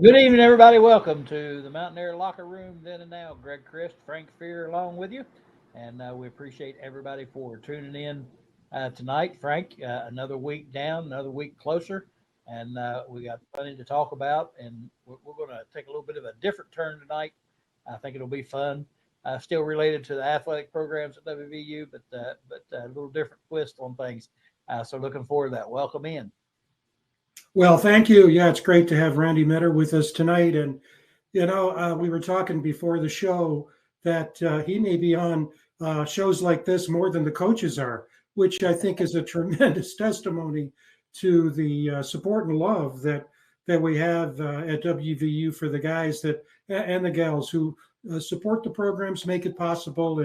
Good evening, everybody. Welcome to the Mountaineer Locker Room. Then and now, Greg Christ, Frank Fear, along with you, and we appreciate everybody for tuning in tonight. Frank, another week down, another week closer, and we got plenty to talk about. And we're going to take a little bit of a different turn tonight. I think it'll be fun. Still related to the athletic programs at WVU, but a little different twist on things. So looking forward to that. Welcome in. Well, thank you. Yeah, it's great to have Randy Meador with us tonight. And, we were talking before the show that he may be on shows like this more than the coaches are, which I think is a tremendous testimony to the support and love that we have at WVU for the guys that and the gals who support the programs, make it possible,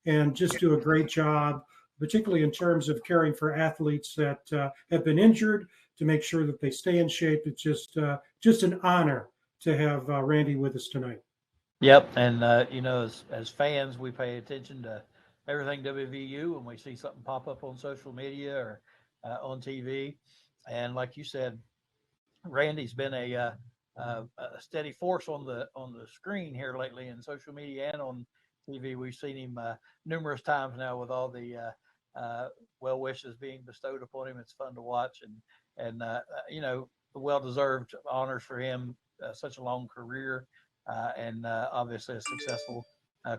and just do a great job, particularly in terms of caring for athletes that have been injured to make sure that they stay in shape. It's just an honor to have Randy with us tonight. Yep, and as fans, we pay attention to everything WVU when we see something pop up on social media or on TV. And like you said, Randy's been a steady force on the screen here lately in social media and on TV. We've seen him numerous times now with all the well wishes being bestowed upon him. It's fun to watch, and well deserved honors for him. Such a long career, and obviously a successful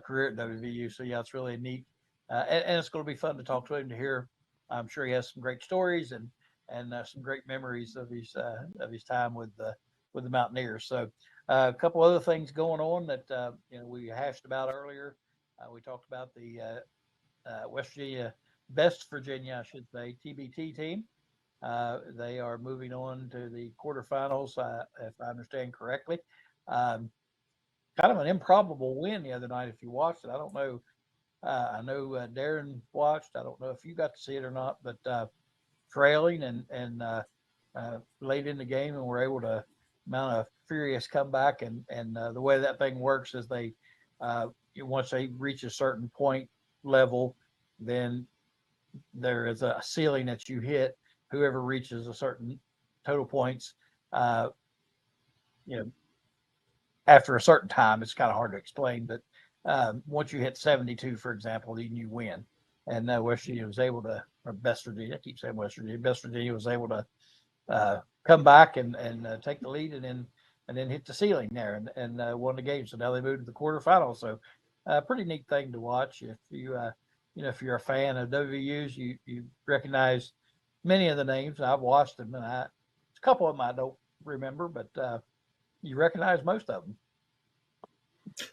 career at WVU. So yeah, it's really neat, and it's going to be fun to talk to him to hear. I'm sure he has some great stories and some great memories of his time with the Mountaineers. So a couple other things going on that we hashed about earlier. We talked about the West Virginia, I should say, TBT team. They are moving on to the quarterfinals, if I understand correctly. Um, Kind of an improbable win the other night. If you watched it, I don't know. I know Darren watched. I don't know if you got to see it or not, but trailing and late in the game, and were able to mount a furious comeback. And the way that thing works is they once they reach a certain point level, then there is a ceiling that you hit. Whoever reaches a certain total points, uh, you know, after a certain time, it's kind of hard to explain, but once you hit 72, for example, then you win. And West Virginia was able to, or Best Virginia, I keep saying West Virginia was able to come back and take the lead and then hit the ceiling there and won the game. So now they moved to the quarterfinals. So pretty neat thing to watch. If if you're a fan of WVU's, you recognize many of the names. I've watched them, and a couple of them I don't remember, but you recognize most of them.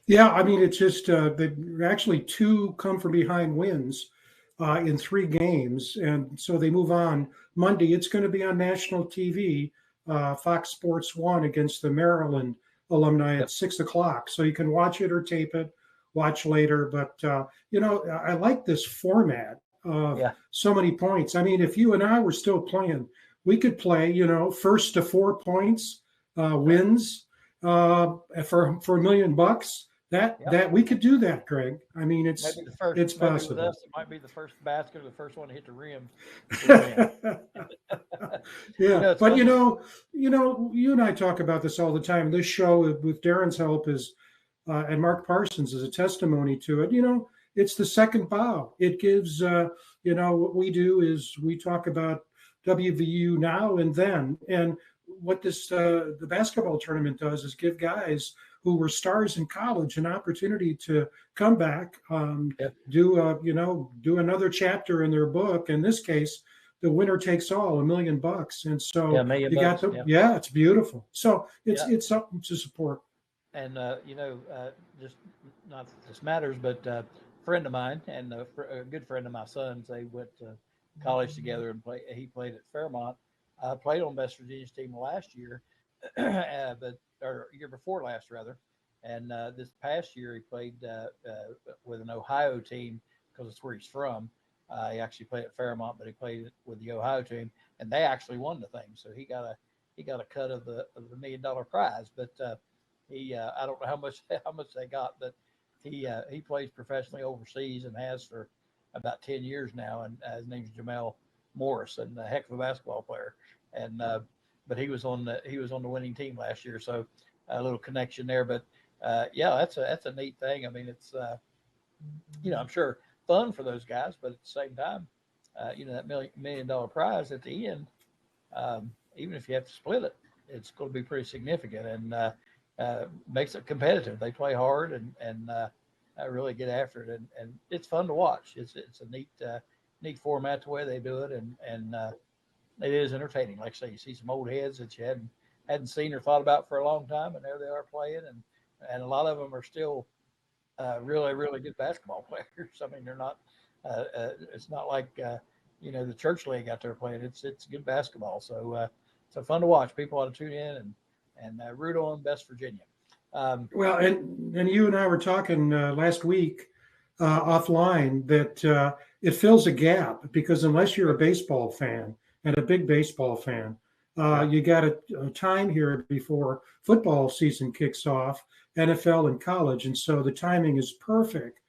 Yeah, I mean, it's just they actually two come from behind wins in three games, and so they move on Monday. It's going to be on national TV, Fox Sports One against the Maryland alumni Yep. at 6 o'clock. So you can watch it or tape it, watch later. But I like this format of Yeah. so many points. I mean, if you and I were still playing, we could play, first to 4 points wins for $1 million. Yep. That we could do that, Greg. I mean, Maybe it's the first, it's maybe with possible. us, it might be the first basket or the first one to hit the rim would win. Yeah, It's but funny. you and I talk about this all the time. This show, with Darren's help, is and Mark Parsons is a testimony to it. It's the second bow. It gives what we do is we talk about WVU now and then, and what this the basketball tournament does is give guys who were stars in college an opportunity to come back, Yep. do another chapter in their book. In this case, the winner takes all, $1 million, and Yeah, a so million you got bucks. the Yeah. yeah, it's beautiful. So it's Yeah. it's something to support. And just not that this matters, but a friend of mine and a good friend of my son's, they went to college together and play. He played at Fairmont. Played on West Virginia's team last year, but or year before last rather. And this past year he played with an Ohio team because it's where he's from. He actually played at Fairmont, but he played with the Ohio team, and they actually won the thing. So he got a cut of the $1 million prize. But he I don't know how much how much they got, but he plays professionally overseas and has for about 10 years now. And his name's Jamel Morris, and a heck of a basketball player. And but he was on the winning team last year, so a little connection there. But yeah, that's a neat thing. I mean, it's I'm sure fun for those guys, but at the same time, that $1 million prize at the end, even if you have to split it, it's going to be pretty significant and makes it competitive. They play hard and really get after it, and it's fun to watch. It's a neat format the way they do it, and it is entertaining. Like I say, you see some old heads that you hadn't seen or thought about for a long time, and there they are playing, and a lot of them are still really, really good basketball players. I mean, they're not. It's not like the church league out there playing. It's good basketball. So fun to watch. People ought to tune in and root on West Virginia. Well, and you and I were talking last week offline that it fills a gap because unless you're a baseball fan and a big baseball fan, you got a time here before football season kicks off, NFL and college, and so the timing is perfect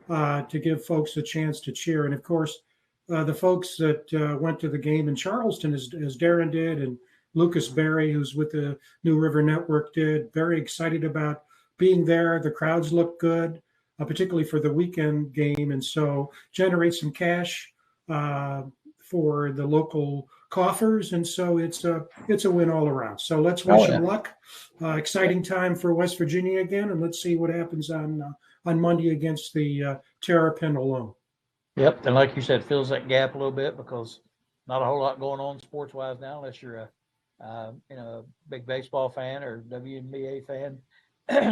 to give folks a chance to cheer. And of course, the folks that went to the game in Charleston, as Darren did, and Lucas Berry, who's with the New River Network, did, very excited about being there. The crowds look good, particularly for the weekend game, and so generate some cash for the local coffers, and so it's a win all around. So let's wish them luck. Exciting time for West Virginia again, and let's see what happens on Monday against the Terrapin alone. Yep, and like you said, fills that gap a little bit because not a whole lot going on sports wise now, unless you're a big baseball fan or WNBA fan.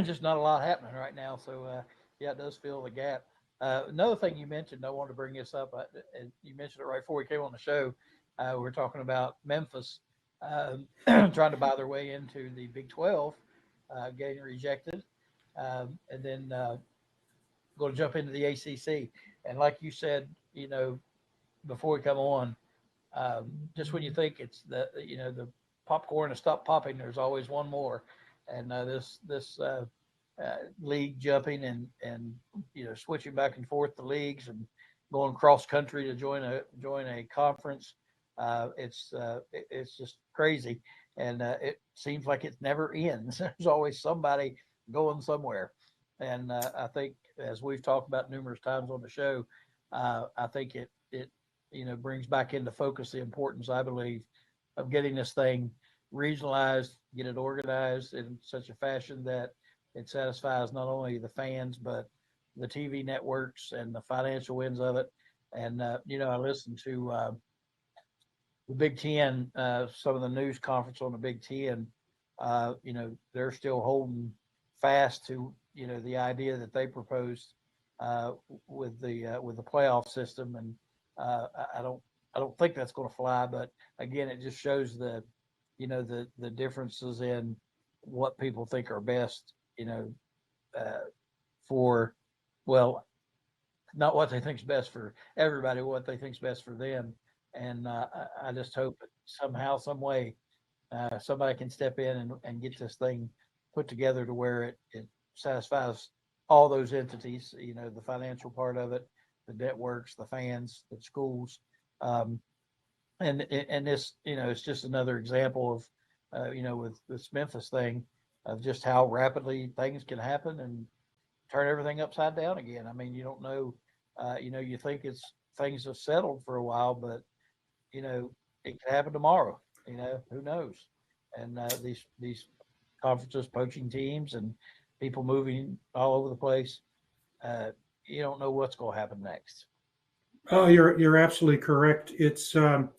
Just not a lot happening right now. So yeah, it does fill the gap. Another thing you mentioned, I wanted to bring this up. You mentioned it right before we came on the show. We were talking about Memphis trying to buy their way into the Big 12, getting rejected, and then going to jump into the ACC. And like you said, before we come on, just when you think it's the popcorn has stopped popping, there's always one more. And this league jumping and switching back and forth the leagues and going cross country to join a conference, it's just crazy, and it seems like it never ends. There's always somebody going somewhere, and I think, as we've talked about numerous times on the show, I think it brings back into focus the importance, I believe, of getting this thing regionalized, get it organized in such a fashion that it satisfies not only the fans but the TV networks and the financial ends of it. And I listened to the Big Ten, some of the news conference on the Big Ten. They're still holding fast to the idea that they proposed with the playoff system, and I don't think that's going to fly. But again, it just shows the differences in what people think are best, for, well, not what they think is best for everybody, what they think is best for them. And I just hope that somehow, some way, somebody can step in and get this thing put together to where it satisfies all those entities, the financial part of it, the networks, the fans, the schools. And this, it's just another example of, with this Memphis thing, of just how rapidly things can happen and turn everything upside down again. I mean, you don't know, you think things have settled for a while, but it could happen tomorrow. Who knows? And these conferences, poaching teams, and people moving all over the place. You don't know what's going to happen next. Oh, you're absolutely correct. It's on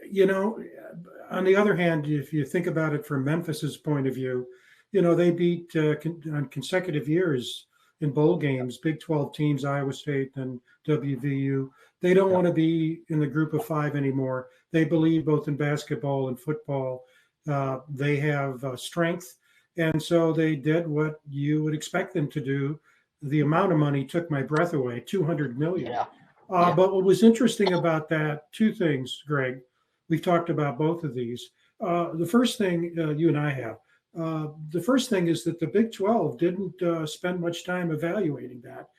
the other hand, if you think about it from Memphis's point of view, they beat on consecutive years in bowl games, Big 12 teams, Iowa State and WVU. They don't want to be in the group of five anymore. They believe both in basketball and football. They have strength. And so they did what you would expect them to do. The amount of money took my breath away, $200 million. Yeah. But what was interesting about that, two things, Greg, we've talked about both of these. The first thing you and I have, the first thing is that the Big 12 didn't spend much time evaluating that.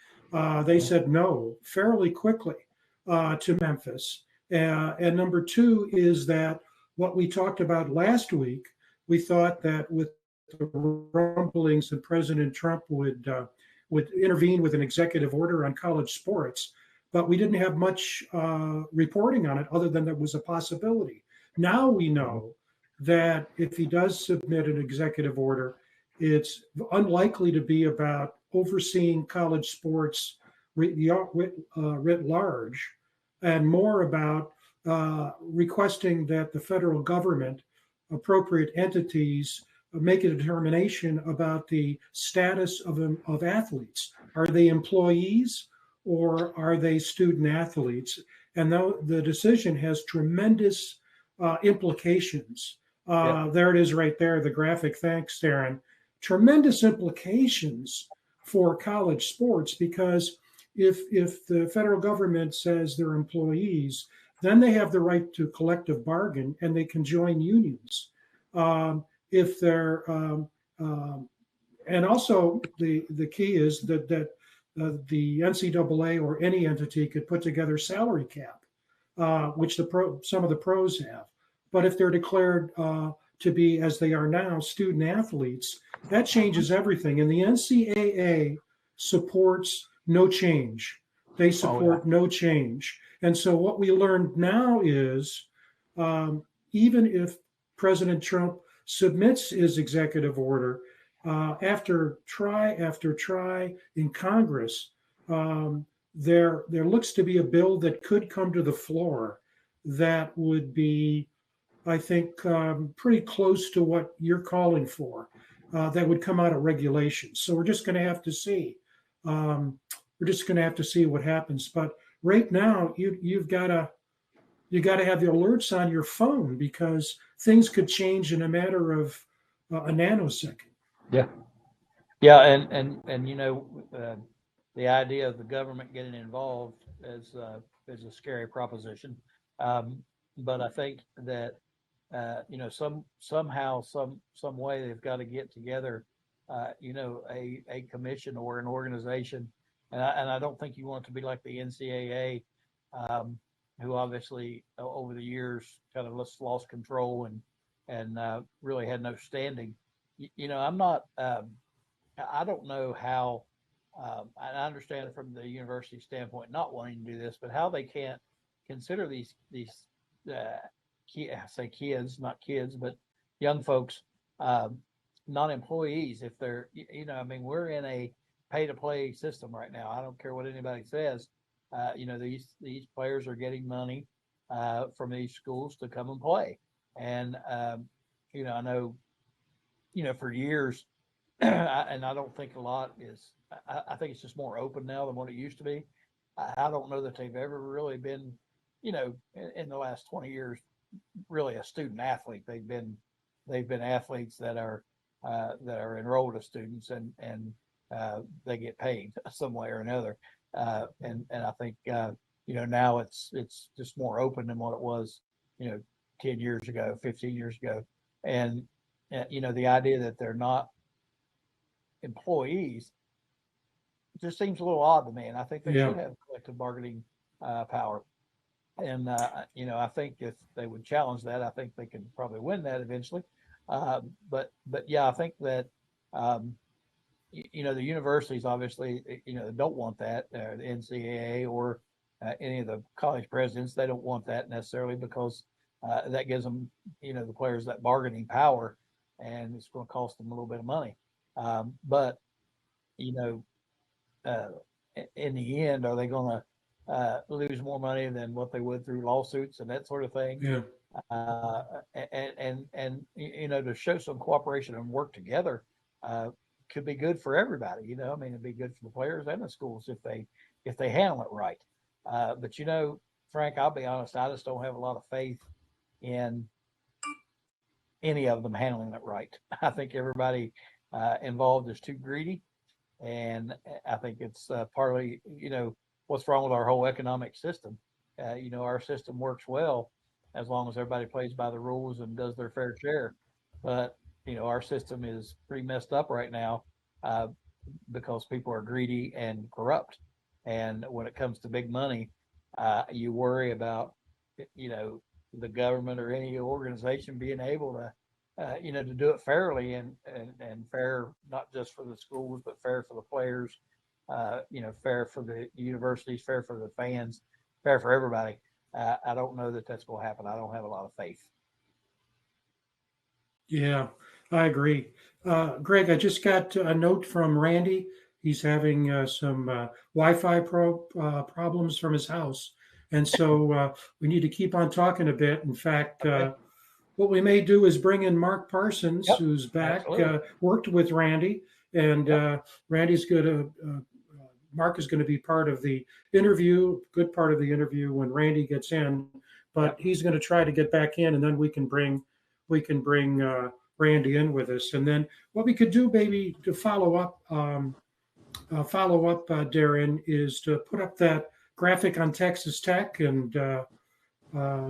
They said no fairly quickly to Memphis. And number two is that what we talked about last week. We thought that with the rumblings that President Trump would intervene with an executive order on college sports, but we didn't have much reporting on it other than there was a possibility. Now we know that if he does submit an executive order, it's unlikely to be about overseeing college sports writ large, and more about requesting that the federal government, appropriate entities, make a determination about the status of athletes. Are they employees or are they student athletes? And the decision has tremendous implications. There it is right there, the graphic. Thanks, Darren. Tremendous implications for college sports, because if the federal government says they're employees, then they have the right to collective bargain and they can join unions. If they're and also the key is that the NCAA or any entity could put together salary cap, which some of the pros have. But if they're declared to be, as they are now, student athletes, that changes everything. And the NCAA supports no change. They support no change. And so what we learned now is even if President Trump submits his executive order, after try after try in Congress, there looks to be a bill that could come to the floor that would be, I think, pretty close to what you're calling for, that would come out of regulations. So we're just going to have to see. We're just going to have to see what happens. But right now, you've got to have the alerts on your phone, because things could change in a matter of a nanosecond. Yeah, and the idea of the government getting involved is a scary proposition. But I think that somehow, some way they've got to get together, a commission or an organization, and I don't think you want it to be like the NCAA, who obviously over the years kind of lost control and really had no standing. I'm not. I don't know how. I understand from the university standpoint not wanting to do this, but how they can't consider these I say kids, not kids, but young folks, not employees. If they're, we're in a pay to play system right now. I don't care what anybody says. These players are getting money from these schools to come and play, and I know, for years, and I don't think a lot is. I think it's just more open now than what it used to be. I don't know that they've ever really been, in the last 20 years, really a student athlete. They've been athletes that are enrolled as students, and they get paid some way or another. And I think now it's just more open than what it was 10 years ago, 15 years ago, and the idea that they're not employees just seems a little odd to me. And I think they should have collective bargaining power. And I think if they would challenge that, I think they could probably win that eventually. But yeah, I think that the universities obviously don't want that. The NCAA or any of the college presidents, they don't want that necessarily, because that gives them the players that bargaining power, and it's going to cost them a little bit of money. But in the end, are they going to lose more money than what they would through lawsuits and that sort of thing? Yeah. And to show some cooperation and work together could be good for everybody. It'd be good for the players and the schools if they handle it right. But Frank, I'll be honest, I just don't have a lot of faith in any of them handling it right. I think everybody involved is too greedy, and I think it's partly what's wrong with our whole economic system. Our system works well as long as everybody plays by the rules and does their fair share. But our system is pretty messed up right now because people are greedy and corrupt. And when it comes to big money, you worry about the government or any organization being able to, to do it fairly and fair, not just for the schools, but fair for the players, fair for the universities, fair for the fans, fair for everybody. I don't know that that's going to happen. I don't have a lot of faith. Yeah, I agree. Greg, I just got a note from Randy. He's having some Wi-Fi problems from his house, and so we need to keep on talking a bit. In fact, Okay. what we may do is bring in Mark Parsons, Yep. who's back, Absolutely. worked with Randy, and Yep. Randy's going to. Mark is going to be part of the interview, good part of the interview when Randy gets in, but Yep. he's going to try to get back in, and then we can bring Randy in with us, and then what we could do, maybe to follow up, Darren, is to put up that graphic on Texas Tech, and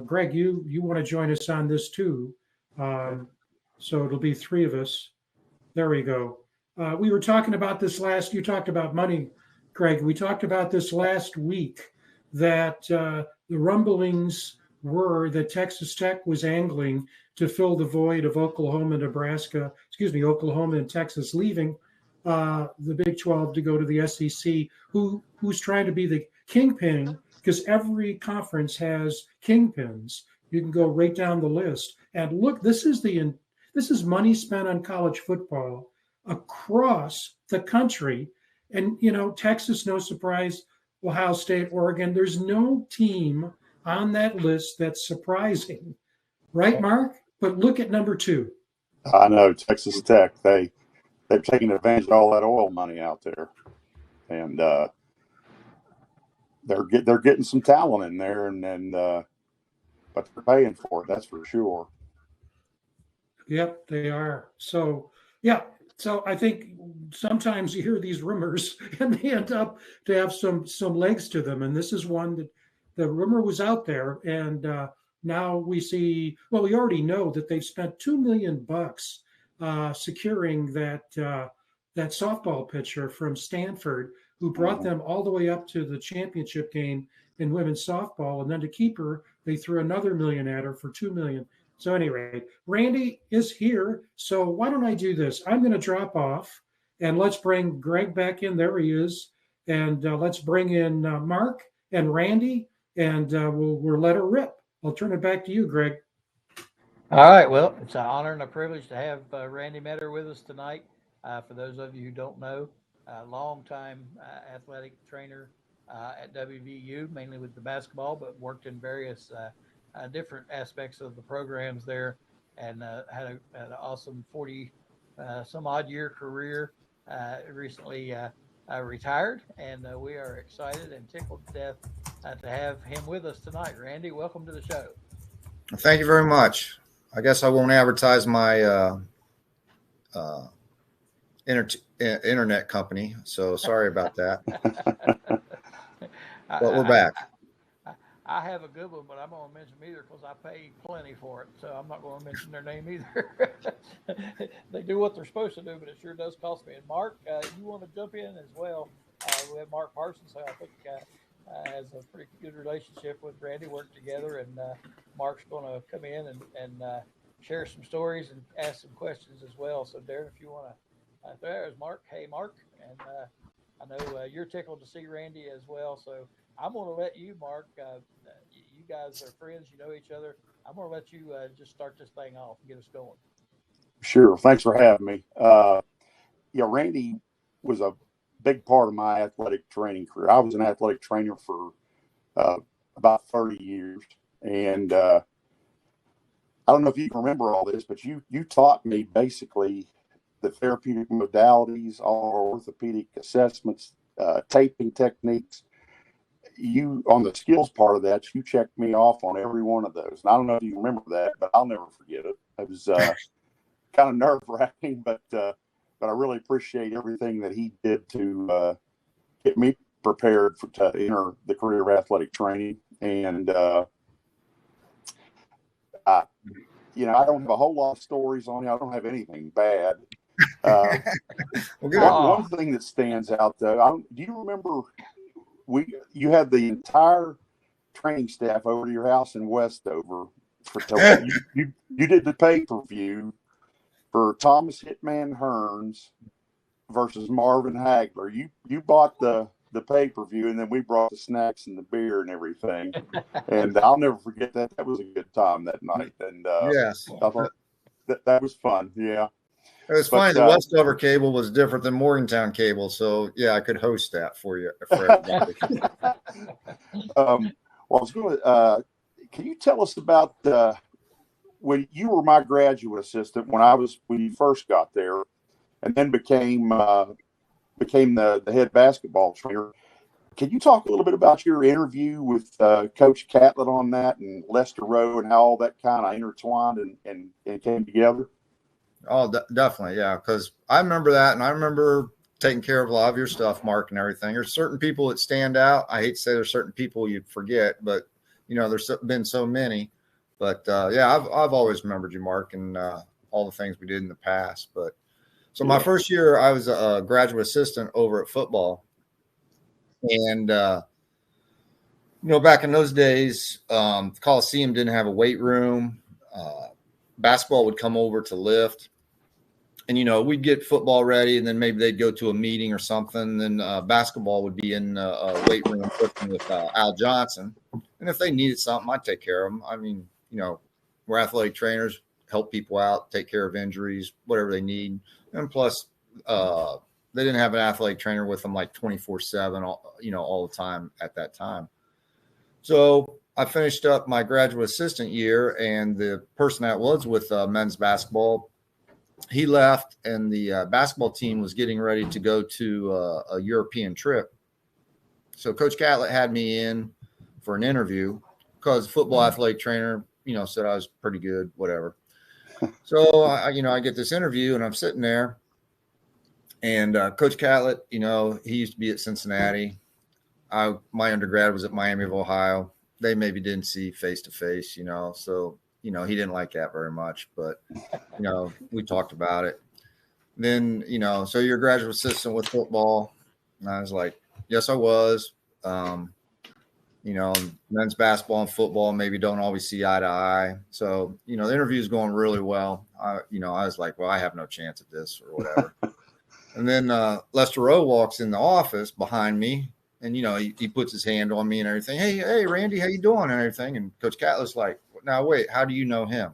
Greg, you want to join us on this too, Okay. so it'll be three of us. There we go. We were talking about this last. You talked about money, Greg. We talked about this last week that the rumblings were that Texas Tech was angling to fill the void of Oklahoma, Nebraska, excuse me, Oklahoma and Texas leaving the Big 12 to go to the SEC. Who's trying to be the kingpin? Because every conference has kingpins. You can go right down the list. And look, this is money spent on college football across the country. And, Texas, no surprise, Ohio State, Oregon, there's no team on that list that's surprising, right, Okay. Mark? But look at number two. I know Texas Tech. They've taken advantage of all that oil money out there, and they're getting some talent in there, and but they're paying for it. That's for sure. Yep, they are. So, yeah. So I think sometimes you hear these rumors and they end up to have some legs to them. And this is one that the rumor was out there, and now we see. Well, we already know that they've spent $2 million securing that softball pitcher from Stanford, who brought Mhm. them all the way up to the championship game in women's softball, and then to keep her, they threw another million at her for $2 million. So anyway, Randy is here. So why don't I do this? I'm going to drop off and let's bring Greg back in. There he is. And let's bring in Mark and Randy, and we'll let her rip. I'll turn it back to you, Greg. All right. Well, it's an honor and a privilege to have Randy Meador with us tonight. For those of you who don't know, longtime athletic trainer at WVU, mainly with the basketball, but worked in various different aspects of the programs there, and had an awesome 40 some odd year career. Recently retired, and we are excited and tickled to death to have him with us tonight. Randy, welcome to the show. Thank you very much. I guess I won't advertise my uh, internet company, so sorry about that. I, But we're I, back. I have a good one, but I'm going to mention either because I pay plenty for it, so I'm not going to mention their name either. They do what they're supposed to do, but it sure does cost me. And Mark, you want to jump in as well? We have Mark Parsons, who I think has a pretty good relationship with Randy. Work together, and Mark's going to come in and share some stories and ask some questions as well. So, Darren, if you want to, there's Mark. Hey, Mark, and I know you're tickled to see Randy as well. So I'm going to let you, Mark. You guys are friends. You know each other. I'm going to let you just start this thing off and get us going. Sure. Thanks for having me. Randy was a big part of my athletic training career. I was an athletic trainer for uh, about 30 years, and I don't know if you can remember all this, but you taught me basically the therapeutic modalities, all our orthopedic assessments, taping techniques. You on the skills part of that, you checked me off on every one of those. And I don't know if you remember that, but I'll never forget it. It was kind of nerve wracking, but I really appreciate everything that he did to get me prepared to enter the career of athletic training. And I, I don't have a whole lot of stories on it. I don't have anything bad. Uh, Well, good. one thing that stands out though, do you remember you had the entire training staff over to your house in Westover You did the pay-per-view for Thomas Hitman Hearns versus Marvin Hagler. You bought the pay-per-view, and then we brought the snacks and the beer and everything. And I'll never forget that. That was a good time that night. And Yes. I thought that was fun. Yeah. It was funny. The Westover cable was different than Morgantown cable. So, yeah, I could host that for you. For everybody. Well, I was going to, can you tell us about when you were my graduate assistant when you first got there, and then became the head basketball trainer? Can you talk a little bit about your interview with Coach Catlett on that, and Lester Rowe, and how all that kind of intertwined and came together? Oh, definitely. Yeah. Because I remember that, and I remember taking care of a lot of your stuff, Mark, and everything. There's certain people that stand out. I hate to say there's certain people you forget, but, there's been so many. But, yeah, I've always remembered you, Mark, and all the things we did in the past. But so my first year, I was a graduate assistant over at football. And, back in those days, the Coliseum didn't have a weight room. Basketball would come over to lift. And, we'd get football ready, and then maybe they'd go to a meeting or something. Then basketball would be in a weight room lifting with Al Johnson. And if they needed something, I'd take care of them. I mean, we're athletic trainers, help people out, take care of injuries, whatever they need. And plus, they didn't have an athletic trainer with them like 24/7, all the time at that time. So I finished up my graduate assistant year, and the person that was with men's basketball, he left, and the basketball team was getting ready to go to a European trip. So Coach Catlett had me in for an interview because football athletic trainer, said I was pretty good, whatever. So I get this interview, and I'm sitting there, and Coach Catlett, he used to be at Cincinnati. My undergrad was at Miami of Ohio. They maybe didn't see face to face, so he didn't like that very much, but, we talked about it. Then, so you're a graduate assistant with football. And I was like, yes, I was. Men's basketball and football maybe don't always see eye to eye. So, the interview is going really well. I was like, well, I have no chance at this or whatever. And then Lester Rowe walks in the office behind me, and, he puts his hand on me and everything. Hey, Randy, how you doing and everything? And Coach Catlett's like, now, wait, how do you know him?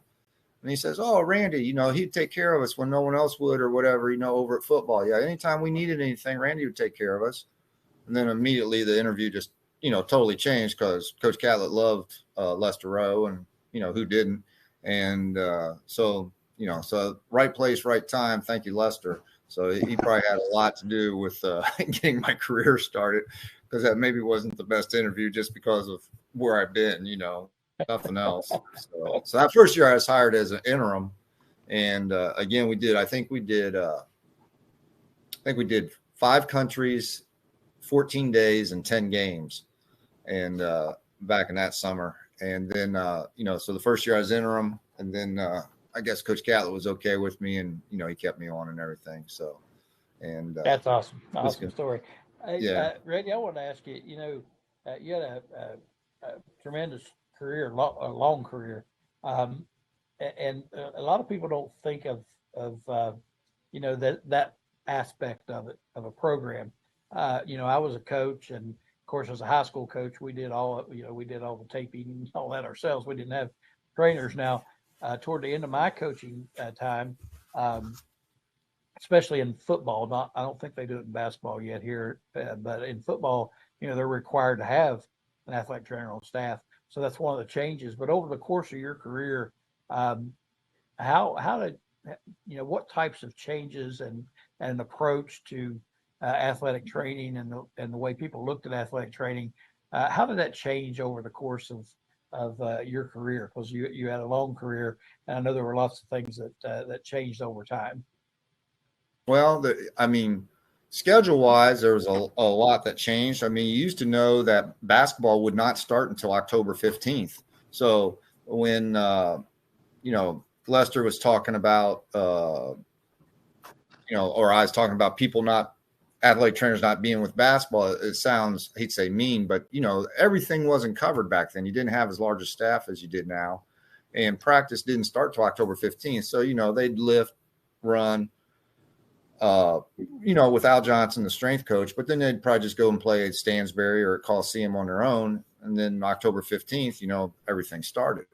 And he says, oh, Randy, he'd take care of us when no one else would or whatever, over at football. Yeah, anytime we needed anything, Randy would take care of us. And then immediately the interview just, totally changed because Coach Catlett loved Lester Rowe, and, who didn't. And so right place, right time. Thank you, Lester. So he probably had a lot to do with getting my career started, because that maybe wasn't the best interview just because of where I've been, nothing else. So that first year I was hired as an interim. And again, I think we did 5 countries, 14 days, and 10 games. And back in that summer. And then, so the first year I was interim, and then I guess Coach Catlett was okay with me, and, he kept me on and everything. So, and that's awesome. Awesome story. Yeah. Randy, I wanted to ask you, you had a tremendous career, a long career. And a lot of people don't think of that aspect of it, of a program. I was a coach, and of course, as a high school coach, we did all the taping and all that ourselves. We didn't have trainers. Now, toward the end of my coaching time, especially in football, I don't think they do it in basketball yet here, but in football, they're required to have an athletic trainer on staff. So that's one of the changes. But over the course of your career, what types of changes and an approach to athletic training and the way people looked at athletic training, how did that change over the course of your career? Because you had a long career, and I know there were lots of things that changed over time. Well, schedule-wise, there was a lot that changed. You used to know that basketball would not start until October 15th. So when, Lester was talking about, or I was talking about athletic trainers not being with basketball, it sounds, he'd say mean, but, everything wasn't covered back then. You didn't have as large a staff as you did now. and practice didn't start till October 15th. So, they'd lift, run, with Al Johnson, the strength coach, but then they'd probably just go and play at Stansbury or at Coliseum on their own. And then October 15th, everything started.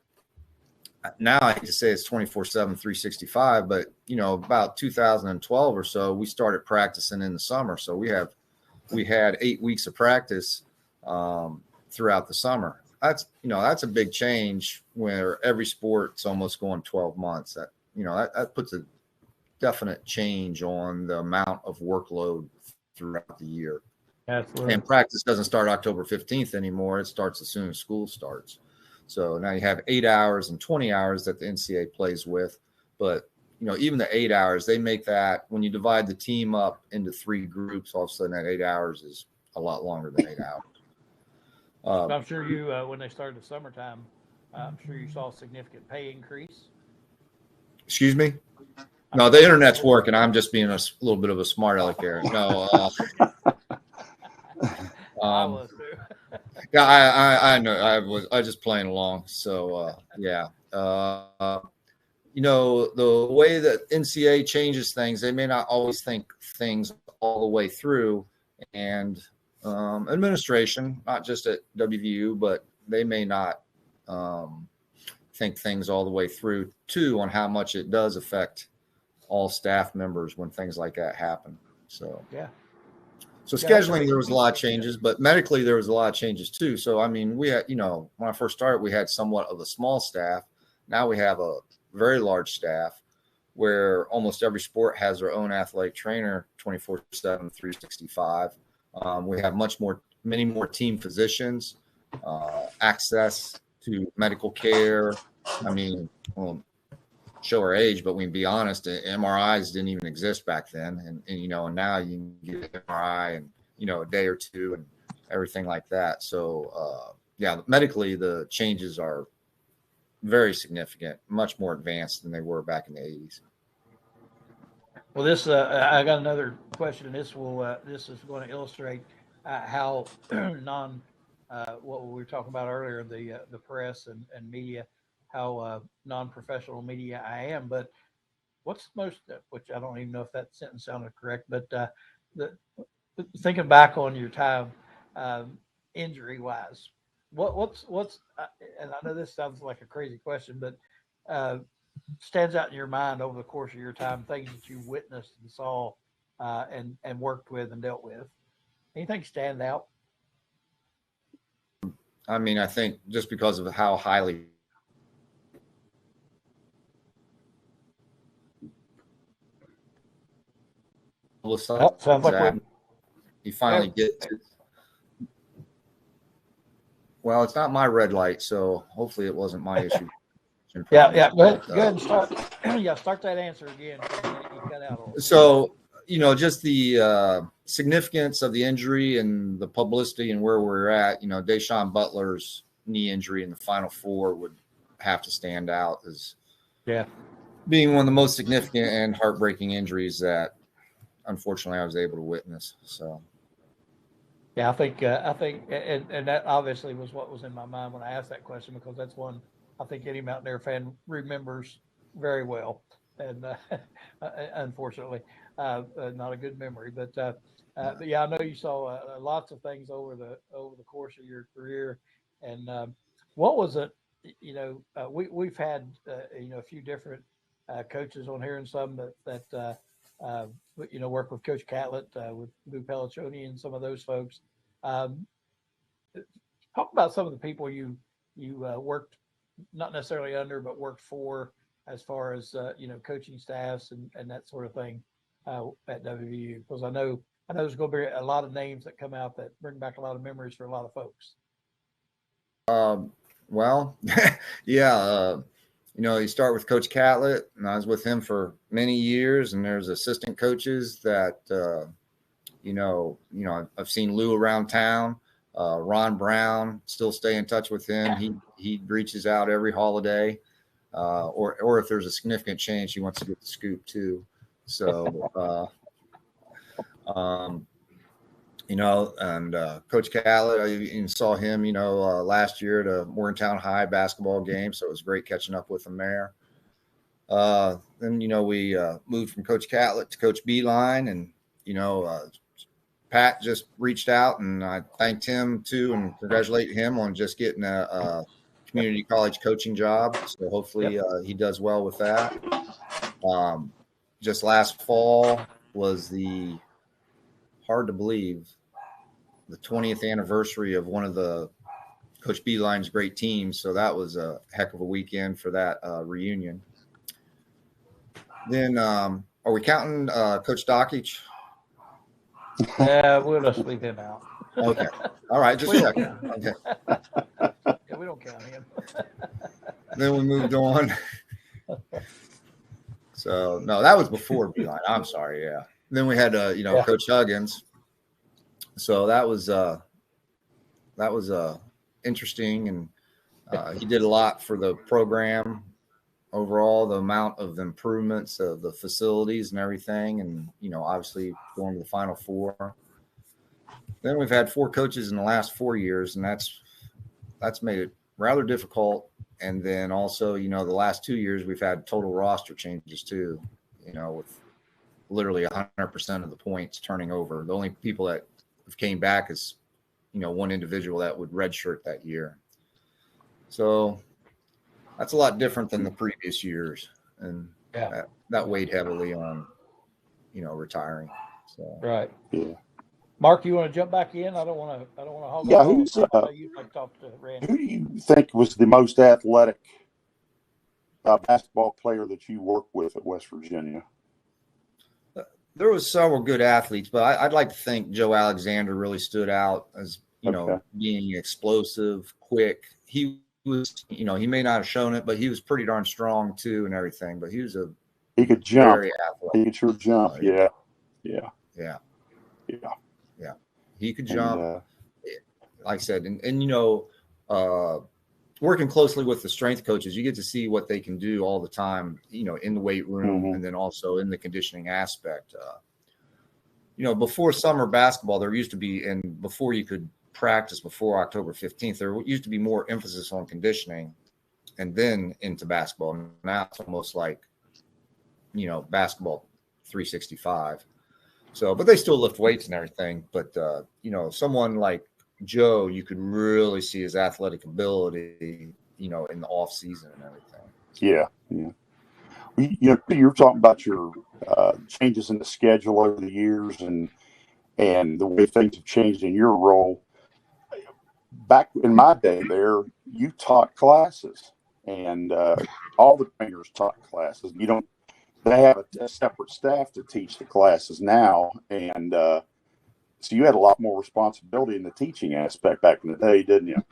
Now I hate to say it's 24/7, 365, but about 2012 or so, we started practicing in the summer. So we had 8 weeks of practice throughout the summer. That's a big change where every sport's almost going 12 months. That puts a definite change on the amount of workload throughout the year. Absolutely. And practice doesn't start October 15th anymore. It starts as soon as school starts. So now you have 8 hours and 20 hours that the NCAA plays with. But, even the 8 hours, they make that when you divide the team up into 3 groups, all of a sudden that 8 hours is a lot longer than 8 hours. I'm sure you, when they started the summertime, I'm sure you saw a significant pay increase. Excuse me? No, the internet's working. I'm just being a little bit of a smart aleck there. No. I was too. Yeah, I know. I was just playing along. So yeah. The way that NCAA changes things, they may not always think things all the way through, and administration, not just at WVU, but they may not think things all the way through too on how much it does affect all staff members when things like that happen. So yeah. So scheduling, there was a lot of changes, but medically there was a lot of changes too. So, I mean, we had, when I first started, we had somewhat of a small staff. Now we have a very large staff where almost every sport has their own athletic trainer 24/7, 365. We have many more team physicians, access to medical care. I mean, show our age, but we can be honest, MRIs didn't even exist back then. And now you can get an MRI in, a day or two and everything like that. So, medically, the changes are very significant, much more advanced than they were back in the 80s. Well, this, I got another question, and this is going to illustrate how what we were talking about earlier, the press and media, how non-professional media I am. But what's most, which I don't even know if that sentence sounded correct, but thinking back on your time, injury wise, what's and I know this sounds like a crazy question, but stands out in your mind over the course of your time, things that you witnessed and saw and worked with and dealt with? Anything stand out? I mean, I think just because of how highly Sounds like you finally get to. Well, it's not my red light, so hopefully it wasn't my issue. Yeah. Go ahead and start. Start that answer again. You cut out. So, just the significance of the injury and the publicity and where we're at. Deshaun Butler's knee injury in the Final Four would have to stand out as being one of the most significant and heartbreaking injuries that, unfortunately, I was able to witness. So. Yeah, I think, and that obviously was what was in my mind when I asked that question, because that's one I think any Mountaineer fan remembers very well, and unfortunately, not a good memory. But yeah, I know you saw lots of things over the course of your career, and what was it? We've had a few different coaches on here, and some that work with Coach Catlett, with Lou Pelliccioni and some of those folks. Talk about some of the people you worked, not necessarily under, but worked for, as far as coaching staffs and that sort of thing at WVU, because I know there's going to be a lot of names that come out that bring back a lot of memories for a lot of folks. Well, yeah. You start with Coach Catlett, and I was with him for many years, and there's assistant coaches that, I've seen Lou around town. Ron Brown, still stay in touch with him. He reaches out every holiday, or if there's a significant change, he wants to get the scoop too. So, And Coach Catlett, I even saw him, last year at a Morgantown High basketball game. So it was great catching up with him there. Then, we moved from Coach Catlett to Coach Beeline, and, Pat just reached out, and I thanked him too and congratulate him on just getting a community college coaching job. So hopefully he does well with that. Just last fall was hard to believe, the 20th anniversary of one of the Coach Beeline's great teams. So that was a heck of a weekend for that reunion. Then are we counting Coach Dockich? Yeah, we'll just leave him out. Okay. All right. Just checking. Okay. Yeah, we don't count him. Then we moved on. So no, that was before Beeline. I'm sorry. Yeah. Then we had Coach Huggins. So that was interesting, and he did a lot for the program overall. The amount of improvements of the facilities and everything, and obviously going to the Final Four. Then we've had 4 coaches in the last 4 years, and that's made it rather difficult. And then also, the last 2 years we've had total roster changes too. With literally 100% of the points turning over. The only people that came back is, one individual that would redshirt that year. So that's a lot different than the previous years, and that weighed heavily on, retiring. So. Right. Yeah. Mark, you want to jump back in? I don't want to hold Yeah, on. who's You might talk to Randy. who do you think was the most athletic basketball player that you worked with at West Virginia? There was several good athletes, but I'd like to think Joe Alexander really stood out as, being explosive, quick. He was, he may not have shown it, but he was pretty darn strong too and everything. But he he could jump. Very athletic. He could sure jump. Yeah. He could jump. Like I said, and working closely with the strength coaches, you get to see what they can do all the time, in the weight room, and then also in the conditioning aspect. Before summer basketball, there used to be, and before you could practice before October 15th, there used to be more emphasis on conditioning and then into basketball. Now it's almost like, basketball 365. So, but they still lift weights and everything. But, someone like Joe, you could really see his athletic ability, in the off season and everything. Yeah. You were talking about your changes in the schedule over the years and the way things have changed in your role. Back in my day there, you taught classes, and all the trainers taught classes. They have a separate staff to teach the classes now, and so you had a lot more responsibility in the teaching aspect back in the day, didn't you?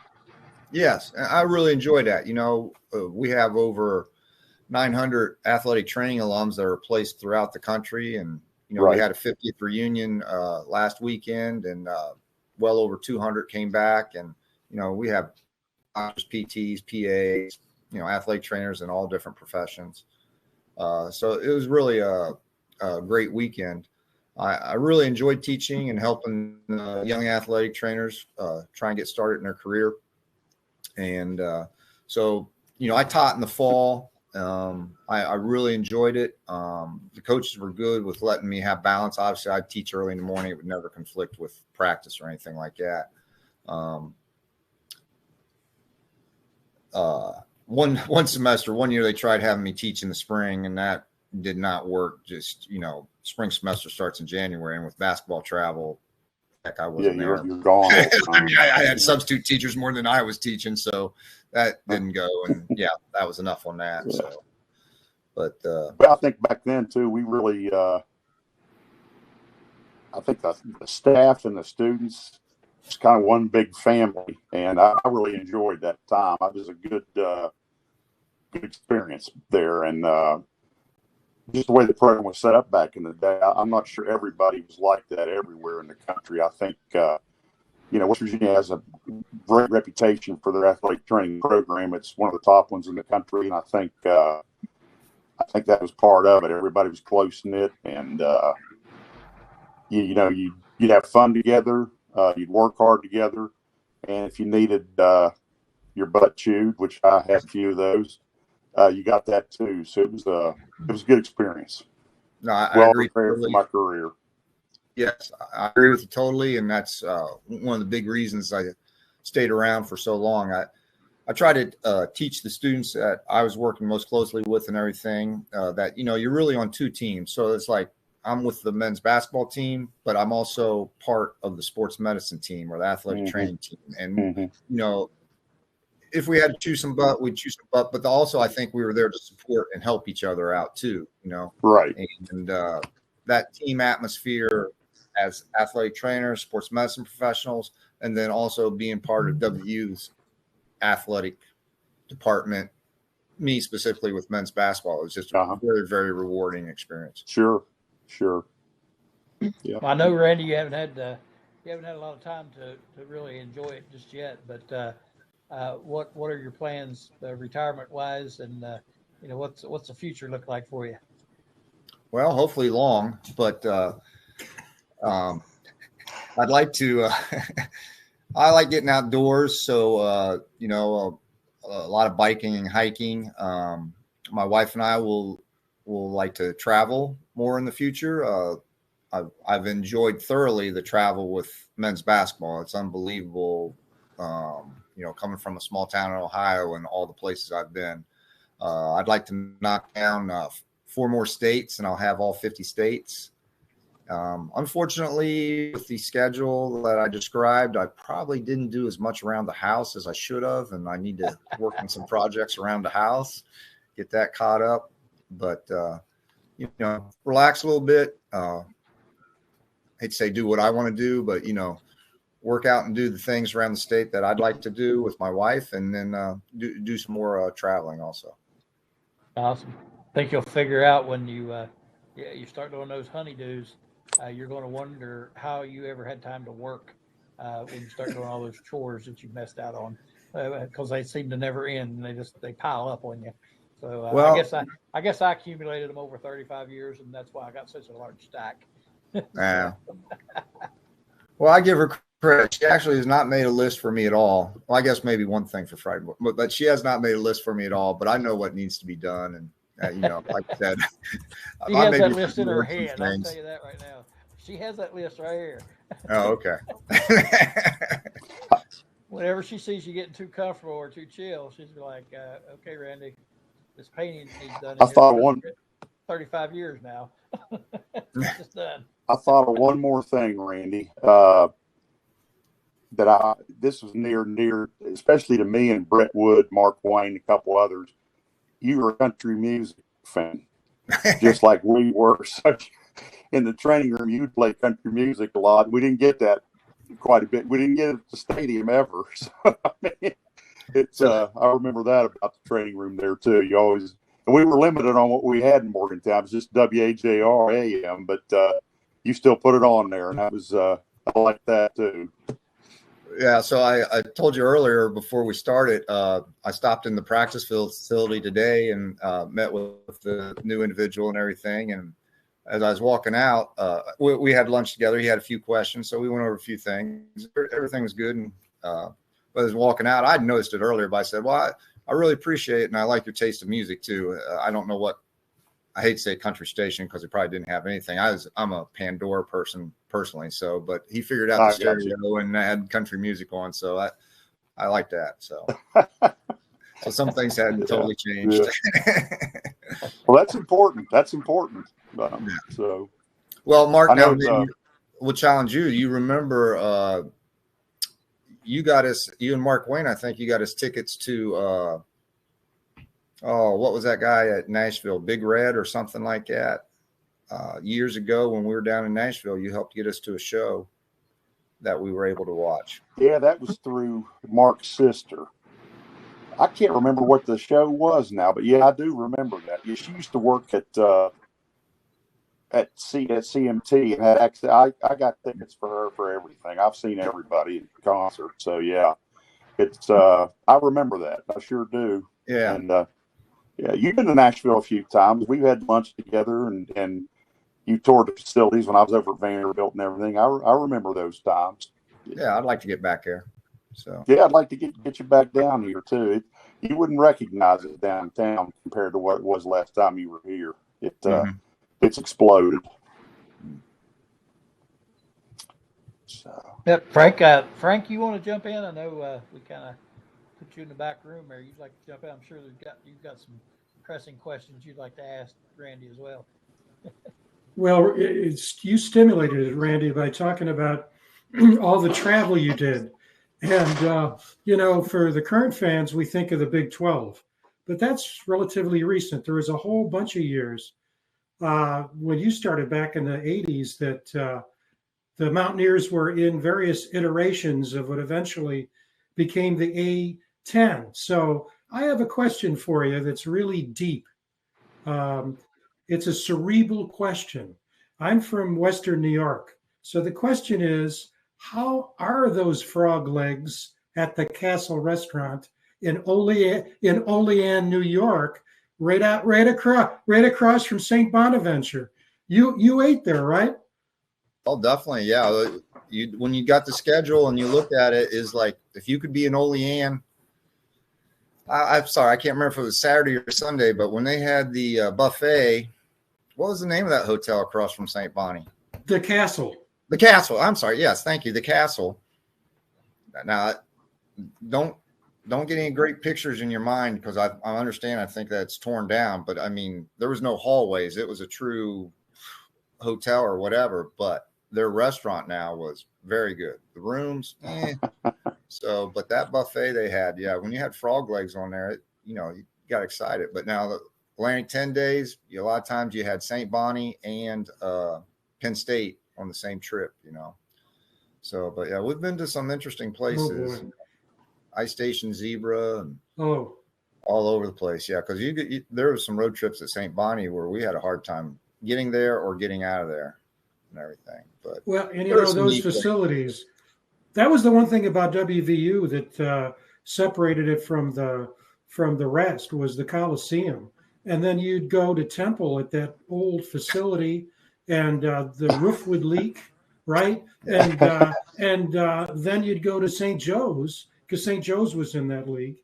Yes, I really enjoyed that. We have over 900 athletic training alums that are placed throughout the country, and we had a 50th reunion last weekend, and well over 200 came back, and we have PTs, PAs, athletic trainers in all different professions. So it was really a great weekend. I really enjoyed teaching and helping young athletic trainers try and get started in their career. And so, I taught in the fall. I really enjoyed it. The coaches were good with letting me have balance. Obviously, I'd teach early in the morning. It would never conflict with practice or anything like that. One semester, one year, they tried having me teach in the spring, and that did not work. Just, spring semester starts in January, and with basketball travel, heck, I wasn't there. You're gone. I had substitute teachers more than I was teaching, so that didn't go. And that was enough on that. Yeah. So, but I think back then too, we really, I think the staff and the students, it's kind of one big family, and I really enjoyed that time. It was a good experience there, and just the way the program was set up back in the day, I'm not sure everybody was like that everywhere in the country. I think West Virginia has a great reputation for their athletic training program. It's one of the top ones in the country, and I think that was part of it. Everybody was close knit, and you you'd have fun together. You'd work hard together, and if you needed your butt chewed, which I had a few of those, you got that too. So it was a good experience. No, I Well agree prepared for totally. my career. Yes, I agree with you totally, and that's one of the big reasons I stayed around for so long. I try to teach the students that I was working most closely with and everything that you're really on two teams. So it's like I'm with the men's basketball team, but I'm also part of the sports medicine team or the athletic training team. And if we had to choose some butt, we'd choose some butt. But also, I think we were there to support and help each other out too. Right. And that team atmosphere as athletic trainers, sports medicine professionals, and then also being part of WU's athletic department, me specifically with men's basketball, it was just a very, very rewarding experience. Sure. Yeah. I know, Randy, you haven't had a lot of time to really enjoy it just yet, but what are your plans retirement wise, and what's the future look like for you? Well, hopefully long, but I'd like to. I like getting outdoors, so a lot of biking and hiking. My wife and I will like to travel more in the future. I've enjoyed thoroughly the travel with men's basketball. It's unbelievable. Coming from a small town in Ohio and all the places I've been, I'd like to knock down 4 more states, and I'll have all 50 states. Unfortunately, with the schedule that I described, I probably didn't do as much around the house as I should have, and I need to work on some projects around the house, get that caught up. But relax a little bit. Hate to say do what I want to do, but work out and do the things around the state that I'd like to do with my wife, and then do some more traveling also. Awesome. I think you'll figure out when you start doing those honeydews, you're going to wonder how you ever had time to work when you start doing all those chores that you messed out on, because they seem to never end, and they pile up on you. So well, I guess I accumulated them over 35 years, and that's why I got such a large stack. Yeah. Well, I give her credit. She actually has not made a list for me at all. Well, I guess maybe one thing for Friday, but she has not made a list for me at all. But I know what needs to be done, and like I said, she has that list in her head. I'll tell you that right now. She has that list right here. Oh, okay. Whenever she sees you getting too comfortable or too chill, she's like, "Okay, Randy, this painting needs done." I thought one 35 years now. It's just done. I thought of one more thing, Randy. This was near, especially to me and Brett Wood, Mark Wayne, a couple others. You were a country music fan, just like we were. So in the training room, you'd play country music a lot. We didn't get that quite a bit. We didn't get it at the stadium ever. So I mean, I remember that about the training room there too. And we were limited on what we had in Morgantown. It was just WAJR AM, but you still put it on there, and that was I like that too. Yeah, so I told you earlier before we started, I stopped in the practice facility today and met with the new individual and everything. And as I was walking out, we had lunch together. He had a few questions, so we went over a few things. Everything was good. And but as I was walking out, I'd noticed it earlier, but I said, well, I really appreciate it, and I like your taste of music too. I don't know what, I hate to say country station because it probably didn't have anything. I'm a Pandora person personally, so but he figured out the stereo and had country music on, so I like that. So so some things hadn't totally changed. Yeah. Well, that's important. So well, Mark, now we'll challenge you. You remember you and Mark Wayne, I think you got us tickets to what was that guy at Nashville, Big Red or something like that? Years ago when we were down in Nashville, you helped get us to a show that we were able to watch. Yeah, that was through Mark's sister. I can't remember what the show was now, but yeah, I do remember that. Yeah, she used to work at CMT and had access. I got tickets for her for everything. I've seen everybody at concert, so yeah, it's I remember that. I sure do. Yeah, and yeah, you've been to Nashville a few times. We've had lunch together, and you toured the facilities when I was over at Vanderbilt and everything. I remember those times. Yeah, I'd like to get back there. So Yeah, I'd like to get you back down here too. You wouldn't recognize it downtown compared to what it was last time you were here. It's exploded. So Yep, Frank. Frank, you want to jump in? I know we kind of put you in the back room there. You'd like to jump in? I'm sure you've got some pressing questions you'd like to ask Randy as well. Well, you stimulated it, Randy, by talking about all the travel you did. And, for the current fans, we think of the Big 12, but that's relatively recent. There was a whole bunch of years when you started back in the 80s that the Mountaineers were in various iterations of what eventually became the A10. So I have a question for you that's really deep. It's a cerebral question. I'm from Western New York. So the question is, how are those frog legs at the Castle Restaurant in Olean, New York, right across from St. Bonaventure? You ate there, right? oh, definitely, yeah. When you got the schedule and you looked at it, is like if you could be in Olean. I'm sorry, I can't remember if it was Saturday or Sunday, but when they had the buffet, what was the name of that hotel across from St. Bonnie? The Castle. The Castle. I'm sorry. Yes, thank you. The Castle. Now, don't get any great pictures in your mind because I understand. I think that's torn down, but I mean, there was no hallways. It was a true hotel or whatever, but their restaurant now was very good. The rooms, So, but that buffet they had, yeah, when you had frog legs on there, you got excited. But now the Atlantic 10 days, a lot of times you had St. Bonnie and Penn State on the same trip, So, but yeah, we've been to some interesting places. Ice Station Zebra and all over the place. Yeah, because there were some road trips at St. Bonnie where we had a hard time getting there or getting out of there and everything. But well, and those facilities. That was the one thing about WVU that separated it from the rest was the Coliseum. And then you'd go to Temple at that old facility, and the roof would leak, right? And then you'd go to St. Joe's because St. Joe's was in that league.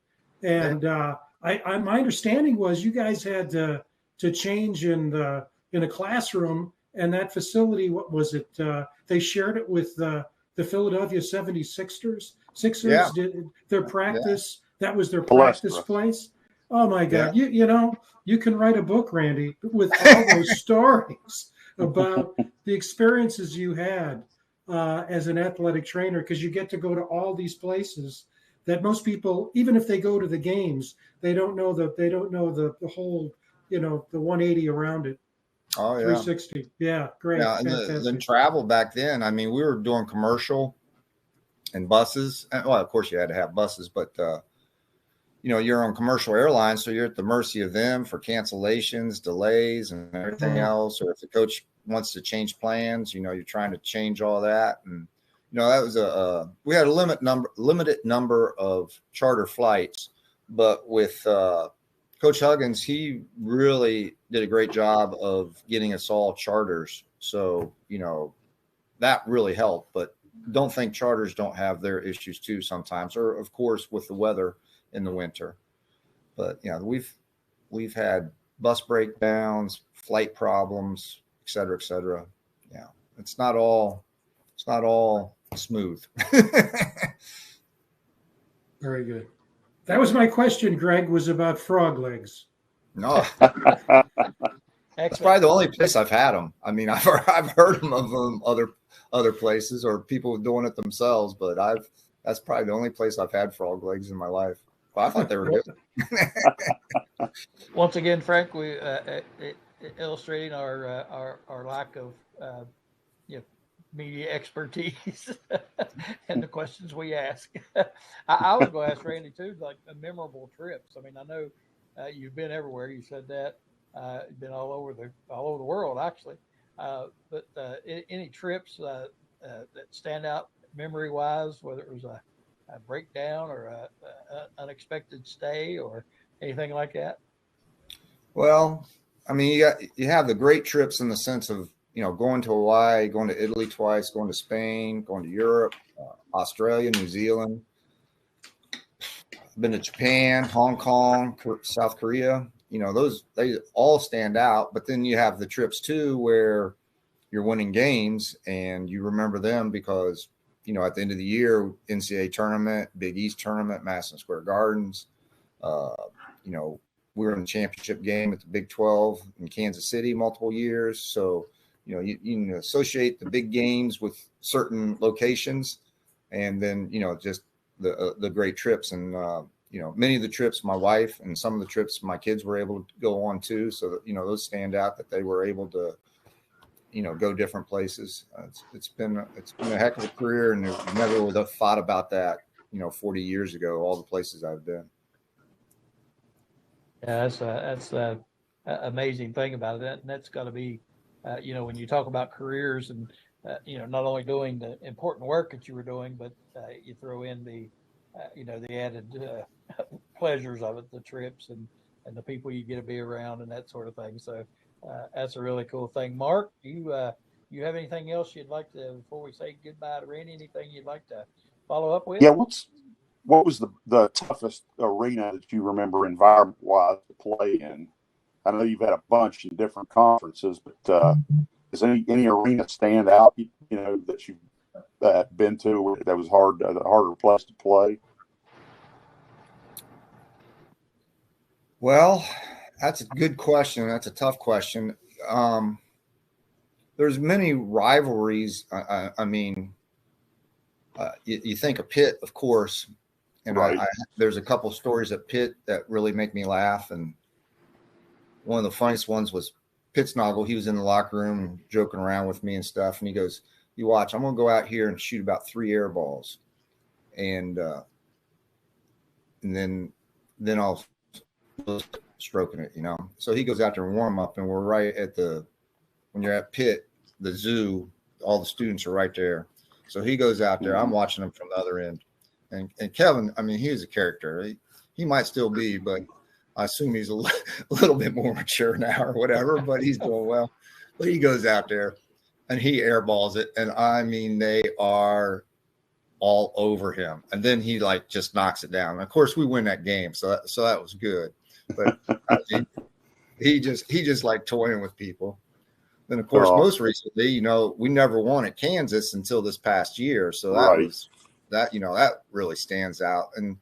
And my understanding was you guys had to change in a classroom, and that facility, what was it? They shared it with the Philadelphia 76ers. Did their practice. Yeah. That was their practice place. Oh my God. Yeah. You can write a book, Randy, with all those stories about the experiences you had as an athletic trainer, because you get to go to all these places that most people, even if they go to the games, they don't know the whole, the 180 around it. Oh, yeah. 360. Yeah, great. Yeah, and then travel back then. I mean, we were doing commercial and buses. Well, of course, you had to have buses, but, you're on commercial airlines, so you're at the mercy of them for cancellations, delays, and everything else. Or if the coach wants to change plans, you're trying to change all that. And, that was we had a limited number of charter flights, but with Coach Huggins, he really did a great job of getting us all charters. So, that really helped, but don't think charters don't have their issues too sometimes, or of course with the weather in the winter. But we've had bus breakdowns, flight problems, et cetera, et cetera. Yeah. It's not all smooth. Very good. That was my question, Greg, was about frog legs. No, that's probably the only place I've had them. I mean, I've heard of them other places or people doing it themselves, but that's probably the only place I've had frog legs in my life. Well, I thought they were good. Once again, Frank, we illustrating our lack of media expertise and the questions we ask. I was going to ask Randy too, like memorable trips. I mean, I know you've been everywhere. You said that you've been all over the world actually. But any trips that stand out memory wise, whether it was a breakdown or a unexpected stay or anything like that? Well, I mean, you have the great trips in the sense of going to Hawaii, going to Italy twice, going to Spain, going to Europe, Australia, New Zealand. I've been to Japan, Hong Kong, South Korea. Those, they all stand out. But then you have the trips too, where you're winning games and you remember them because, at the end of the year, NCAA tournament, Big East tournament, Madison Square Gardens. We were in the championship game at the Big 12 in Kansas City multiple years. So, you can associate the big games with certain locations, and then, just the great trips. And, many of the trips my wife and some of the trips my kids were able to go on too. So that, those stand out that they were able to, go different places. It's been a heck of a career, and never would have thought about that, 40 years ago, all the places I've been. Yeah, that's amazing thing about it. And that's got to be, when you talk about careers and, not only doing the important work that you were doing, but you throw in the added pleasures of it, the trips and the people you get to be around and that sort of thing. So that's a really cool thing. Mark, you have anything else you'd like to, before we say goodbye to Randy, anything you'd like to follow up with? Yeah. What was the toughest arena that you remember environment-wise to play in? I know you've had a bunch in different conferences, but does any arena stand out, that you've been to that was the harder place to play? Well, that's a good question. That's a tough question. There's many rivalries. I mean, you think of Pitt, of course. And right. There's a couple stories at Pitt that really make me laugh. And one of the funniest ones was Pittsnogle. He was in the locker room joking around with me and stuff. And he goes, "You watch, I'm going to go out here and shoot about 3 air balls. And then I'll stroking it, So he goes out there and warm up, and we're right at when you're at Pitt, the zoo, all the students are right there. So he goes out there. I'm watching him from the other end. And Kevin, I mean, he was a character. He might still be, but I assume he's a little bit more mature now or whatever, but he's doing well. But he goes out there and he airballs it. And I mean, they are all over him. And then he just knocks it down. And of course we win that game. So that was good. But I mean, he just liked toying with people. Then of course, most recently, we never won at Kansas until this past year. So that was that really stands out. And,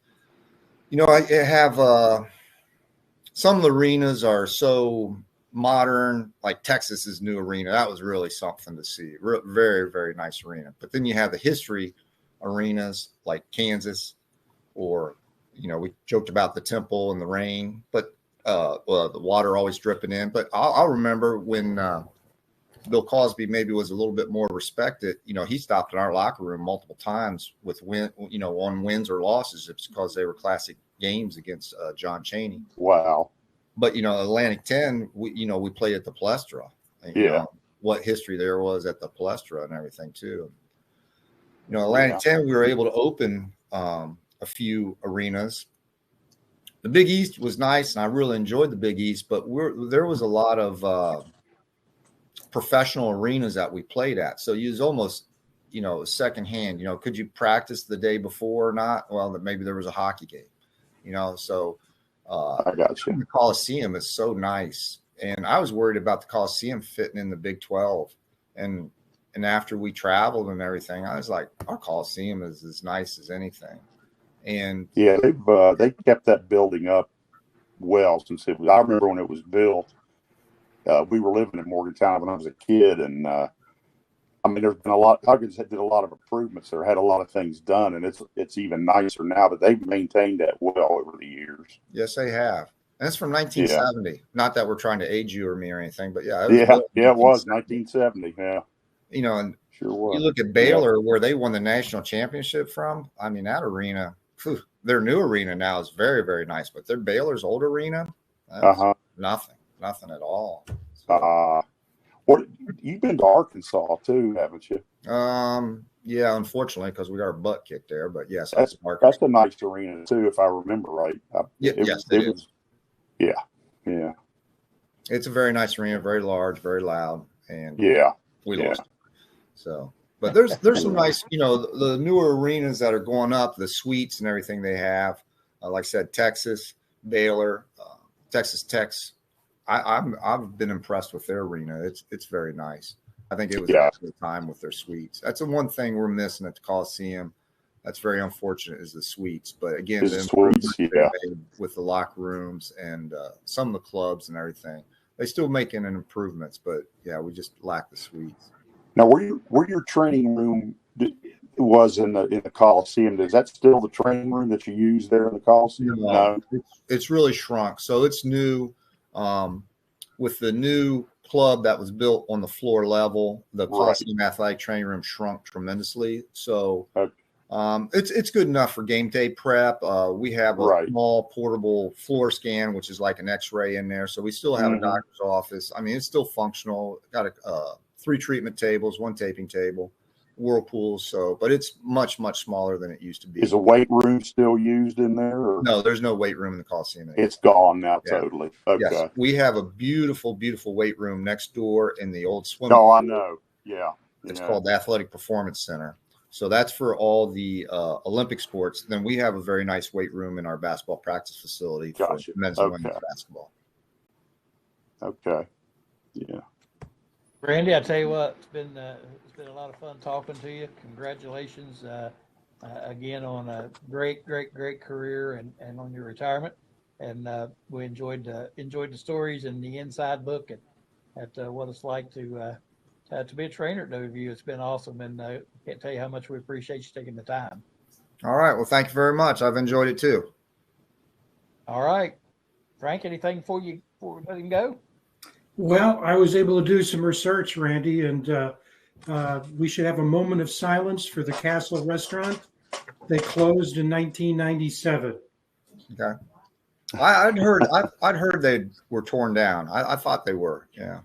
I have some of the arenas are so modern, like Texas's new arena. That was really something to see. Very, very nice arena. But then you have the history arenas like Kansas, or, we joked about the Temple and the rain, but the water always dripping in. But I'll remember when Bill Cosby maybe was a little bit more respected. He stopped in our locker room multiple times with on wins or losses. It's because they were classic games against John Chaney. Wow. But Atlantic 10, we played at the Palestra. And, what history there was at the Palestra and everything too. Atlantic 10, we were able to open a few arenas. The Big East was nice, and I really enjoyed the Big East. But there was a lot of professional arenas that we played at. So you was almost, secondhand, could you practice the day before or not? Well, maybe there was a hockey game, so I got you. The Coliseum is so nice. And I was worried about the Coliseum fitting in the Big 12. And after we traveled and everything, I was like, our Coliseum is as nice as anything. And yeah, they kept that building up well since it was. I remember when it was built. We were living in Morgantown when I was a kid, and there's been a lot. Huggins did a lot of improvements there, had a lot of things done, and it's even nicer now. But they've maintained that well over the years. Yes, they have. And it's from 1970. Yeah. Not that we're trying to age you or me or anything, but yeah, it was 1970. Yeah, and sure was. You look at Baylor, where they won the national championship from. I mean, that arena, their new arena now is very, very nice, but their Baylor's old arena, nothing at all. What you've been to Arkansas too, haven't you? Yeah, unfortunately, because we got our butt kicked there. But yes, that's a nice arena too, if I remember right. It is. Yeah. It's a very nice arena, very large, very loud, and Yeah. we Yeah. lost. So, but there's some nice, the newer arenas that are going up, the suites and everything they have. Like I said, Texas, Baylor, Texas Tech's. I've been impressed with their arena. It's very nice. I think it was Yeah. actually time with their suites. That's the one thing we're missing at the Coliseum. That's very unfortunate is the suites. But again, Is the the suites, improvements yeah. they made with the locker rooms and some of the clubs and everything, they still making an improvements. But yeah, we just lack the suites. Now, where your training room was in the Coliseum, is that still the training room that you use there in the Coliseum? No. It's really shrunk. So it's new. With the new club that was built on the floor level, the Coliseum Athletic Training Room shrunk tremendously. So it's good enough for game day prep. We have a small portable floor scan, which is like an X-ray in there. So we still have a doctor's office. I mean, it's still functional. Got 3 treatment tables, 1 taping table, whirlpools. So, but it's much, much smaller than it used to be. Is a weight room still used in there? Or? No, there's no weight room in the Coliseum anymore. It's gone now, totally. Okay. Yes, we have a beautiful, beautiful weight room next door in the old swimming pool. Oh, I know. Yeah. It's called the Athletic Performance Center. So that's for all the Olympic sports. Then we have a very nice weight room in our basketball practice facility for men's and women's basketball. Okay. Yeah. Randy, I tell you what, it's been a lot of fun talking to you. Congratulations again on a great career and on your retirement. And we enjoyed the stories and the inside look at what it's like to be a trainer at WVU. It's been awesome, and I can't tell you how much we appreciate you taking the time. All right. Well, thank you very much. I've enjoyed it too. All right, Frank. Anything before we let him go? Well, I was able to do some research, Randy, and we should have a moment of silence for the Castle Restaurant. They closed in 1997. Okay. I'd heard they were torn down. I thought they were. Yeah.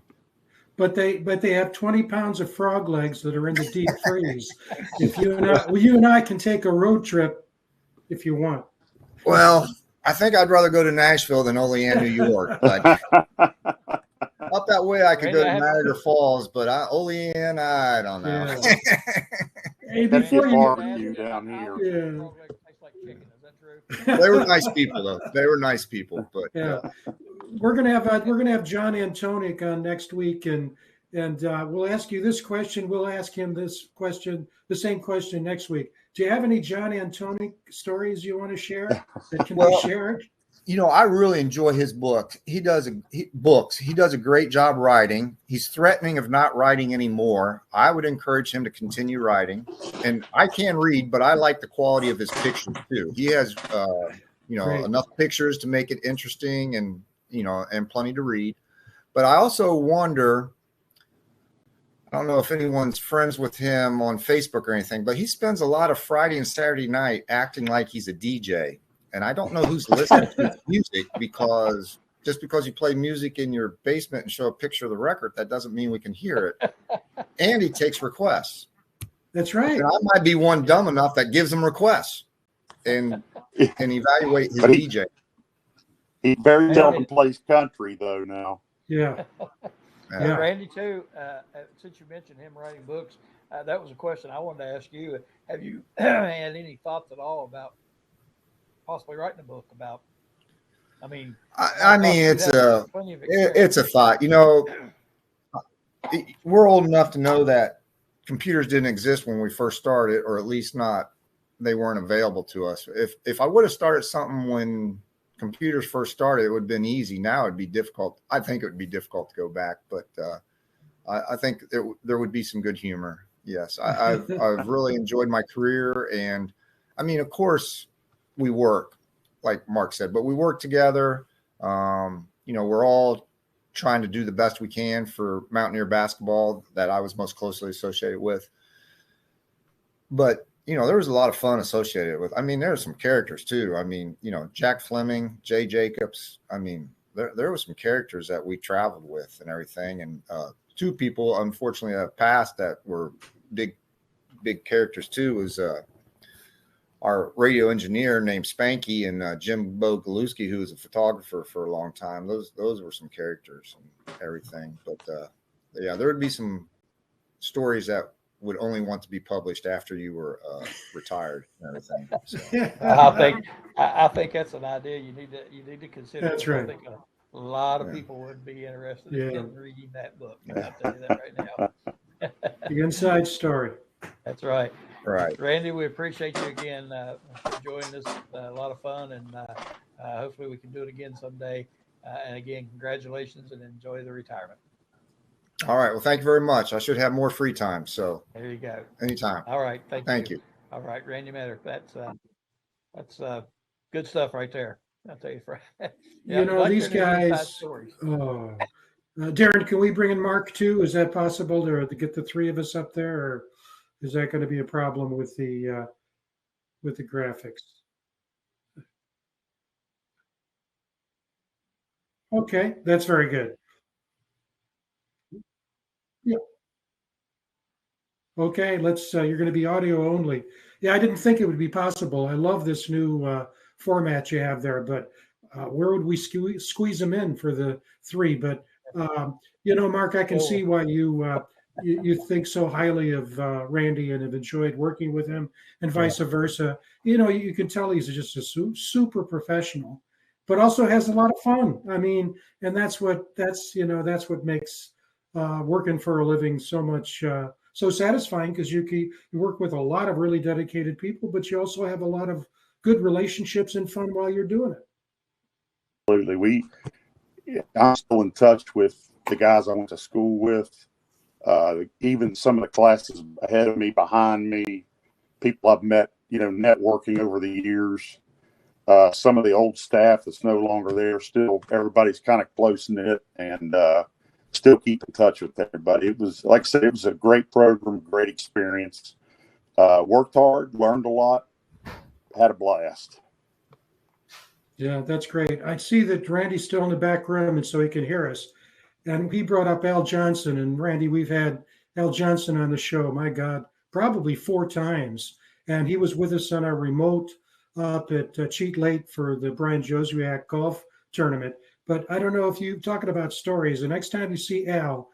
But they have 20 pounds of frog legs that are in the deep freeze. If you and I can take a road trip if you want. Well, I think I'd rather go to Nashville than Olean, New York. But up that way, I could go to Niagara Falls, but Olean, I don't know. Yeah. Hey, before you barbecue down here. Yeah. They were nice people, though. They were nice people, but yeah. We're gonna have John Antonic on next week, and we'll ask you this question. We'll ask him this question, the same question next week. Do you have any John Antonic stories you want to share that can be shared? I really enjoy his books. He does a great job writing. He's threatening of not writing anymore. I would encourage him to continue writing. And I can read, but I like the quality of his pictures too. He has, enough pictures to make it interesting and plenty to read. But I also wonder, I don't know if anyone's friends with him on Facebook or anything, but he spends a lot of Friday and Saturday night acting like he's a DJ. And I don't know who's listening to his music because just because you play music in your basement and show a picture of the record, that doesn't mean we can hear it. And he takes requests. That's right. And I might be one dumb enough that gives him requests and evaluate his DJ. He very seldom plays country though now. Yeah. Yeah. Randy too, since you mentioned him writing books, that was a question I wanted to ask you. Have you had any thoughts at all about possibly writing a book about? It's a thought. We're old enough to know that computers didn't exist when we first started, or at least they weren't available to us. If I would have started something when computers first started, it would have been easy. Now it'd be difficult. I think it would be difficult to go back, but I think there would be some good humor. Yes, I've really enjoyed my career, and of course, we work, like Mark said, but we work together. We're all trying to do the best we can for Mountaineer basketball that I was most closely associated with. But, there was a lot of fun associated with. There are some characters too. Jack Fleming, Jay Jacobs. There were some characters that we traveled with and everything. And 2 people, unfortunately, have passed that were big characters too. Was our radio engineer named Spanky and Jim Bogaluski, who was a photographer for a long time. Those were some characters and everything. But yeah, there would be some stories that would only want to be published after you were retired and everything. So. I think that's an idea you need to consider. That's right. I think a lot of people would be interested Yeah. in reading that book. I'll tell you that right now. The inside story. That's right. Right. Randy, we appreciate you again for joining us. A lot of fun, and hopefully we can do it again someday. And again, congratulations and enjoy the retirement. All right. Well, thank you very much. I should have more free time. So there you go. Anytime. All right. Thank you. You. All right, Randy Meador. That's good stuff right there. I'll tell you, Frank. Yeah, these guys. Oh, Darren, can we bring in Mark too? Is that possible to get the three of us up there, or is that going to be a problem with the graphics? Okay, that's very good. Yeah. Okay, let's. You're going to be audio only. Yeah, I didn't think it would be possible. I love this new format you have there, but where would we squeeze them in for the three? But Mark, I can see why you think so highly of Randy and have enjoyed working with him, and vice versa. You can tell he's just a super professional, but also has a lot of fun. I mean, and that's what makes working for a living so much so satisfying, because you work with a lot of really dedicated people, but you also have a lot of good relationships and fun while you're doing it. Absolutely. I'm still in touch with the guys I went to school with, even some of the classes ahead of me, behind me, people I've met, networking over the years. Some of the old staff that's no longer there, still everybody's kind of close knit, and still keep in touch with everybody. It was, like I said, it was a great program, great experience. Worked hard, learned a lot, had a blast. Yeah, that's great. I see that Randy's still in the back room, and so he can hear us. And he brought up Al Johnson. And Randy, we've had Al Johnson on the show, my God, probably 4 times. And he was with us on our remote up at Cheat Lake for the Brian Joswiak golf tournament. But I don't know if you're talking about stories. The next time you see Al,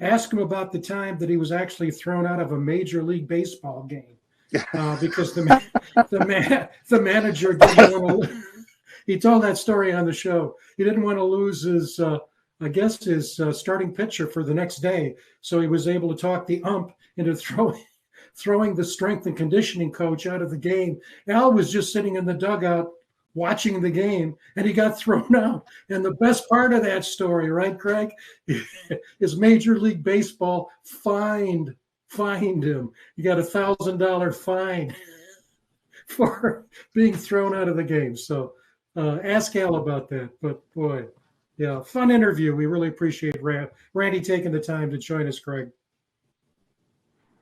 ask him about the time that he was actually thrown out of a Major League Baseball game because the manager didn't want to. He told that story on the show. He didn't want to lose his, his starting pitcher for the next day. So he was able to talk the ump into throwing the strength and conditioning coach out of the game. Al was just sitting in the dugout watching the game, and he got thrown out. And the best part of that story, right, Craig, is Major League Baseball fined him. He got $1,000 fine for being thrown out of the game. So ask Al about that. But boy, yeah, fun interview. We really appreciate Randy taking the time to join us, Craig.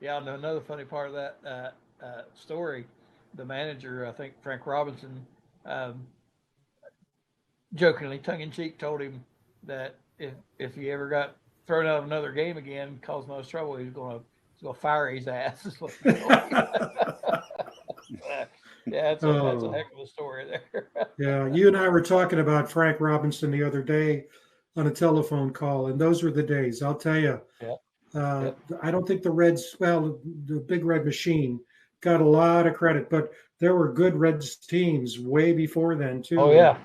Yeah, another funny part of that story, the manager, I think Frank Robinson, jokingly, tongue-in-cheek, told him that if he ever got thrown out of another game again, caused most trouble, he was going to fire his ass. Yeah, that's a heck of a story there. Yeah, you and I were talking about Frank Robinson the other day on a telephone call, and those were the days. I'll tell you. Yeah. I don't think the Reds, the Big Red Machine, got a lot of credit, but there were good Reds teams way before then too. Oh yeah,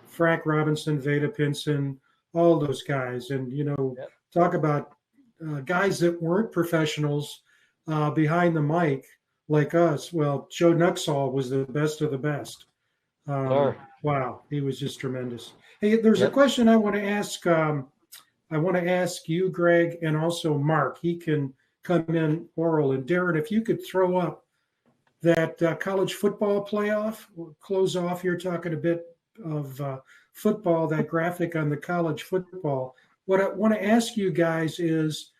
Frank Robinson, Veda Pinson, all those guys, and talk about guys that weren't professionals behind the mic like us. Well, Joe Nuxall was the best of the best. Wow, he was just tremendous. Hey, there's a question I want to ask. I want to ask you, Greg, and also Mark. He can come in oral. And Darren, if you could throw up that college football playoff, we'll close off here talking a bit of football, that graphic on the college football. What I want to ask you guys is,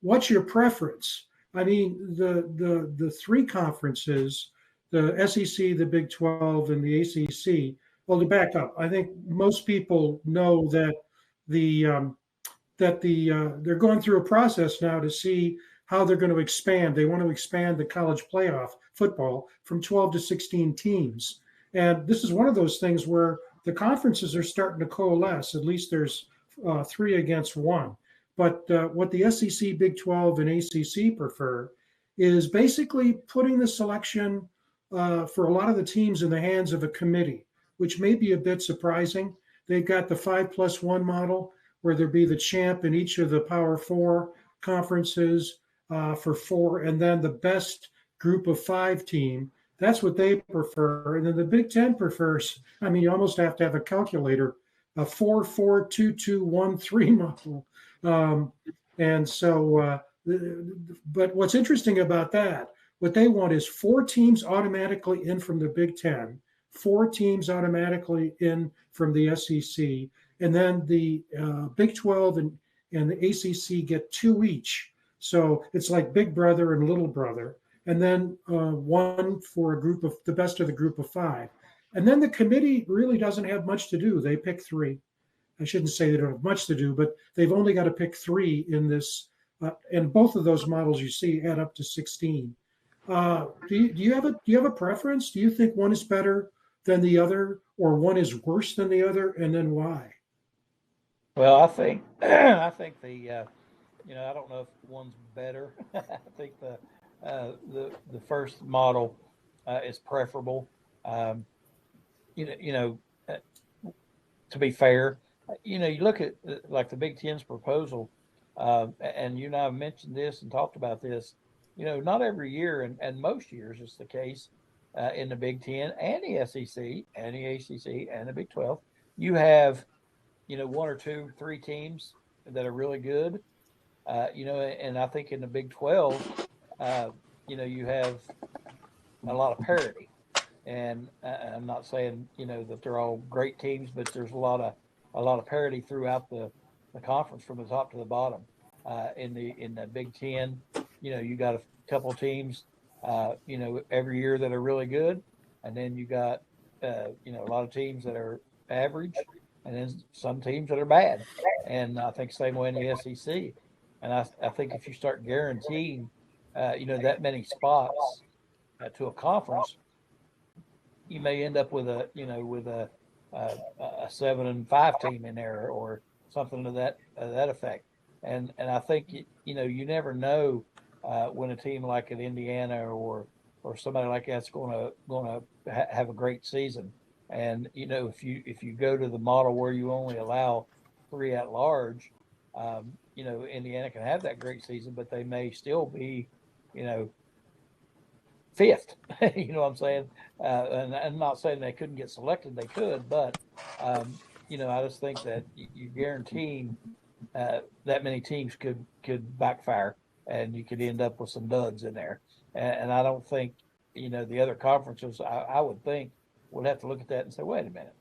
what's your preference? I mean, the 3 conferences, the SEC, the Big 12, and the ACC. Well, to back up, I think most people know that they're going through a process now to see how they're going to expand. They want to expand the college playoff football from 12 to 16 teams. And this is one of those things where the conferences are starting to coalesce. At least there's 3 against 1. But what the SEC, Big 12, and ACC prefer is basically putting the selection for a lot of the teams in the hands of a committee, which may be a bit surprising. They've got the 5+1 model, where there be the champ in each of the Power Four conferences for four, and then the best group of five team. That's what they prefer. And then the Big Ten prefers, I mean, you almost have to have a calculator, a 4-4-2-2-1-3 model. And so, but what's interesting about that, what they want is four teams automatically in from the Big Ten, four teams automatically in from the SEC, and then the Big 12 and the ACC get two each. So it's like Big Brother and Little Brother, and then one for a group of the best of the group of five. And then the committee really doesn't have much to do. They pick three. I shouldn't say they don't have much to do, but they've only got to pick three in this. And both of those models you see add up to 16. Do you have a preference? Do you think one is better than the other, or one is worse than the other, and then why? Well, I think I think I don't know if one's better. I think the first model is preferable. To be fair, you look at like the Big Ten's proposal, and you and I have mentioned this and talked about this. Not every year, and most years it's the case in the Big Ten and the SEC and the ACC and the Big 12. You have, one or two, three teams that are really good. And I think in the Big 12, you have a lot of parity. And I'm not saying, that they're all great teams, but there's a lot of parity throughout the conference from the top to the bottom. In the Big Ten, you got a couple teams, every year that are really good, and then you got, a lot of teams that are average, and then some teams that are bad. And I think same way in the SEC. And I think if you start guaranteeing, that many spots to a conference, you may end up with a 7-5 team in there or something to that effect. And I think you never know when a team like an Indiana or somebody like that's going to have a great season. And if you go to the model where you only allow 3 at large, Indiana can have that great season, but they may still be, fifth. You know what I'm saying? And I'm not saying they couldn't get selected; they could, but I just think that you guaranteeing that many teams could backfire, and you could end up with some duds in there. And I don't think the other conferences. I would think would have to look at that and say, wait a minute,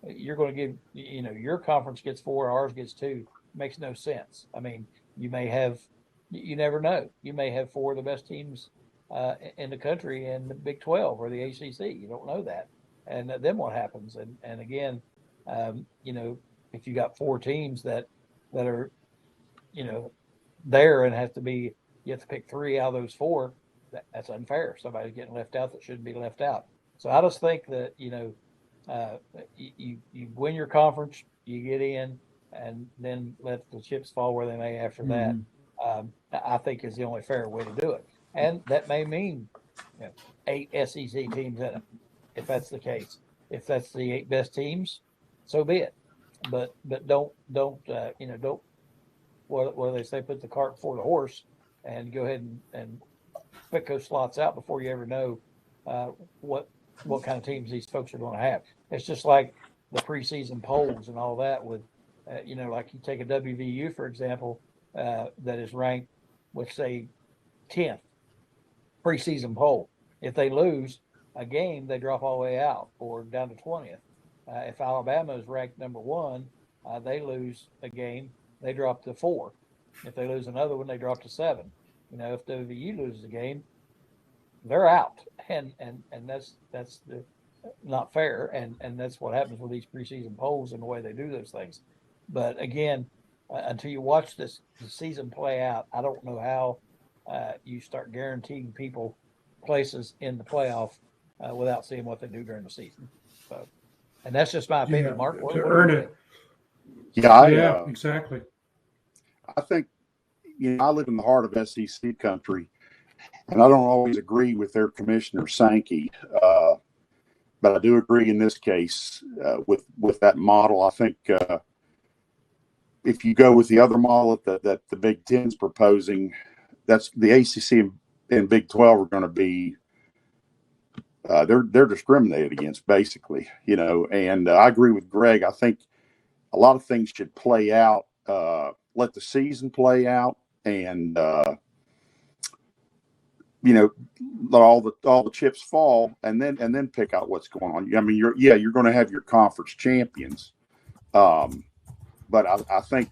you're going to give your conference gets 4, ours gets 2. Makes no sense. I mean, you never know. You may have 4 of the best teams in the country in the Big 12 or the ACC. You don't know that. And then what happens? And again, if you got 4 teams that are, there and you have to pick 3 out of those 4, that's unfair. Somebody's getting left out that shouldn't be left out. So I just think that, you win your conference, you get in, and then let the chips fall where they may after that. I think is the only fair way to do it. And that may mean 8 SEC teams in it, if that's the case. If that's the 8 best teams, so be it. But don't what do they say? Put the cart before the horse, and go ahead and pick those slots out before you ever know what kind of teams these folks are going to have. It's just like the preseason polls and all that. With like you take a WVU for example, that is ranked with say 10th preseason poll. If they lose a game, they drop all the way out or down to 20th. If Alabama is ranked number 1, they lose a game, they drop to 4. If they lose another one, they drop to 7. If WVU loses a game, they're out, and that's not fair, and that's what happens with these preseason polls and the way they do those things. But again, until you watch the season play out, I don't know how you start guaranteeing people places in the playoff without seeing what they do during the season. So, and that's just my opinion, Mark. To earn it. Yeah, exactly. I think, I live in the heart of SEC country, and I don't always agree with their commissioner Sankey, but I do agree in this case with that model. I think if you go with the other model that the Big Ten's proposing, that's the ACC and Big 12 are going to be they're discriminated against basically, And I agree with Greg. I think a lot of things should play out. Let the season play out, and let all the chips fall, and then pick out what's going on. I mean, you're going to have your conference champions, but I think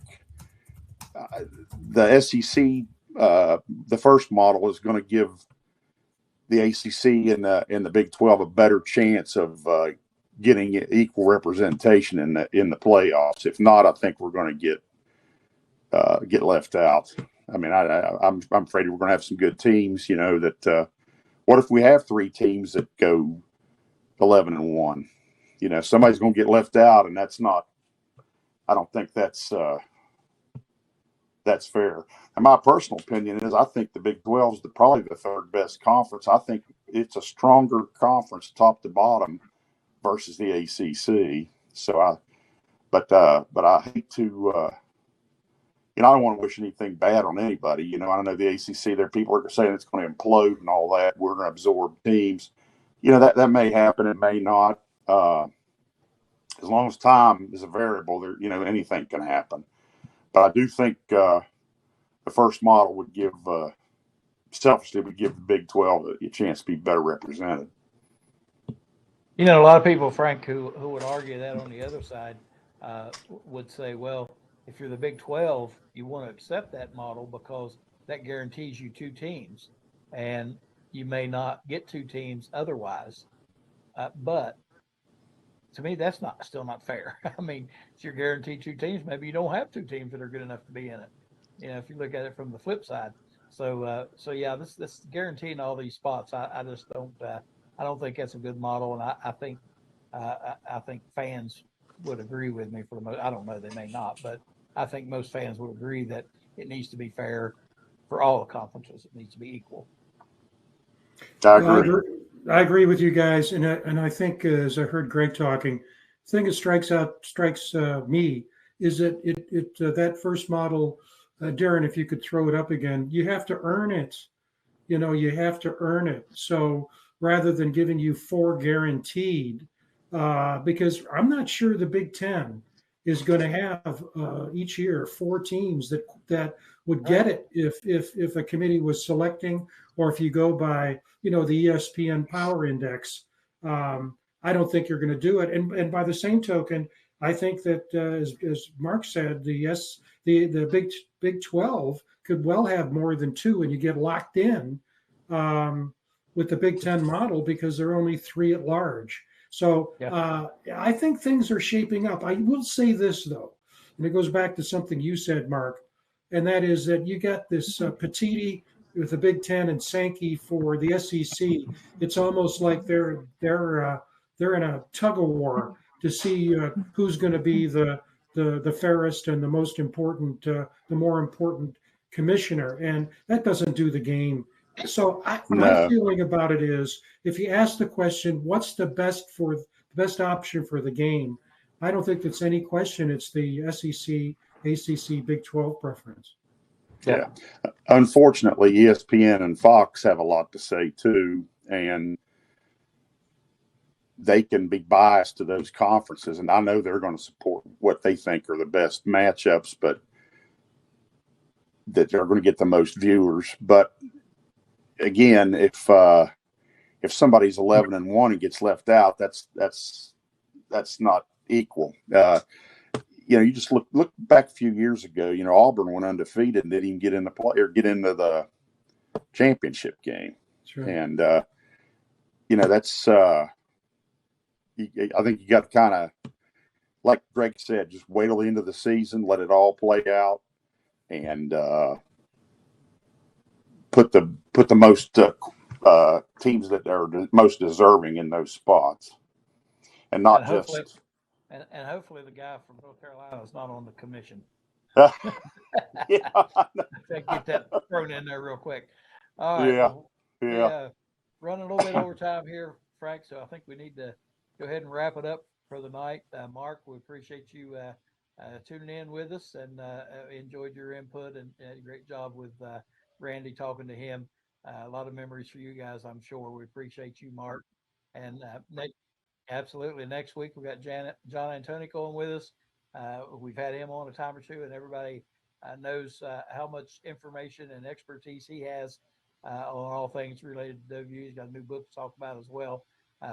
the SEC, the first model is going to give the ACC and the Big 12 a better chance of getting equal representation in the playoffs. If not, I think we're going to get left out. I mean, I'm afraid we're going to have some good teams. That what if we have 3 teams that go 11-1? Somebody's going to get left out, and that's not. I don't think that's fair. And my personal opinion is, I think the Big 12 is probably the 3rd best conference. I think it's a stronger conference, top to bottom, versus the ACC. So but I hate to. I don't want to wish anything bad on anybody. I know the ACC, there people are saying it's going to implode and all that. We're going to absorb teams. That may happen. It may not. As long as time is a variable, there, anything can happen. But I do think the first model would give, selfishly, would give the Big 12 a chance to be better represented. A lot of people, Frank, who would argue that on the other side would say, well, if you're the Big 12, you want to accept that model because that guarantees you 2 teams, and you may not get 2 teams otherwise. But to me, that's still not fair. I mean, if you're guaranteed 2 teams, maybe you don't have 2 teams that are good enough to be in it. If you look at it from the flip side. So yeah, this guaranteeing all these spots, I just don't. I don't think that's a good model, and I think fans would agree with me for the most. I don't know, they may not, but I think most fans would agree that it needs to be fair for all the conferences. It needs to be equal. I agree. I agree with you guys, and I think as I heard Greg talking, the thing that strikes me is that it that first model, Darren, if you could throw it up again, you have to earn it. You have to earn it. So rather than giving you 4 guaranteed, because I'm not sure the Big Ten is going to have each year 4 teams that would get it if a committee was selecting, or if you go by the ESPN Power Index. I don't think you're going to do it. And by the same token, I think that as Mark said, the Big 12 could well have more than 2, and you get locked in with the Big Ten model because there are only 3 at large. So I think things are shaping up. I will say this, though, and it goes back to something you said, Mark, and that is that you got this Petiti with the Big Ten and Sankey for the SEC. It's almost like they're in a tug of war to see who's going to be the fairest and the most important, the more important commissioner, and that doesn't do the game. So my feeling about it is, if you ask the question, what's the best option for the game? I don't think it's any question. It's the SEC, ACC, Big 12 preference. Yeah. Unfortunately, ESPN and Fox have a lot to say too, and they can be biased to those conferences. And I know they're going to support what they think are the best matchups, but that they're going to get the most viewers. But again, if somebody's 11-1 and gets left out, that's not equal. You just look back a few years ago. Auburn went undefeated and didn't even get in the play or get into the championship game. Sure. And that's I think you got to kind of, like Greg said, just wait till the end of the season, let it all play out, and put the most teams that are the most deserving in those spots, and not and hopefully the guy from North Carolina is not on the commission. Yeah, Get that thrown in there real quick. All right. yeah, Well, we yeah. running a little bit over time here, Frank. So I think we need to go ahead and wrap it up for the night. Mark, we appreciate you tuning in with us and enjoyed your input and great job with Randy talking to him. A lot of memories for you guys, I'm sure. We appreciate you, Mark. And absolutely. Next week, we've got John Antonico on with us. We've had him on a time or two, and everybody knows how much information and expertise he has on all things related to W. He's got a new book to talk about as well.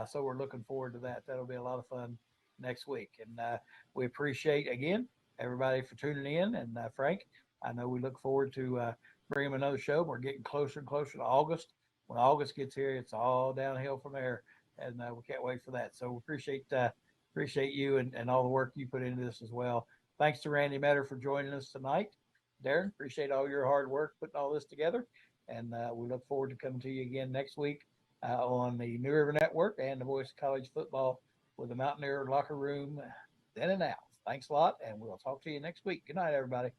So we're looking forward to that. That'll be a lot of fun next week. And we appreciate, again, everybody for tuning in. And Frank, I know we look forward to bringing another show. We're getting closer and closer to August. When August gets here, it's all downhill from there and we can't wait for that. So we appreciate you and all the work you put into this as well. Thanks to Randy Meador for joining us tonight. Darren, appreciate all your hard work putting all this together, and we look forward to coming to you again next week on the New River Network and the Voice of College Football with the Mountaineer Locker Room then and now. Thanks a lot, and we'll talk to you next week. Good night, everybody.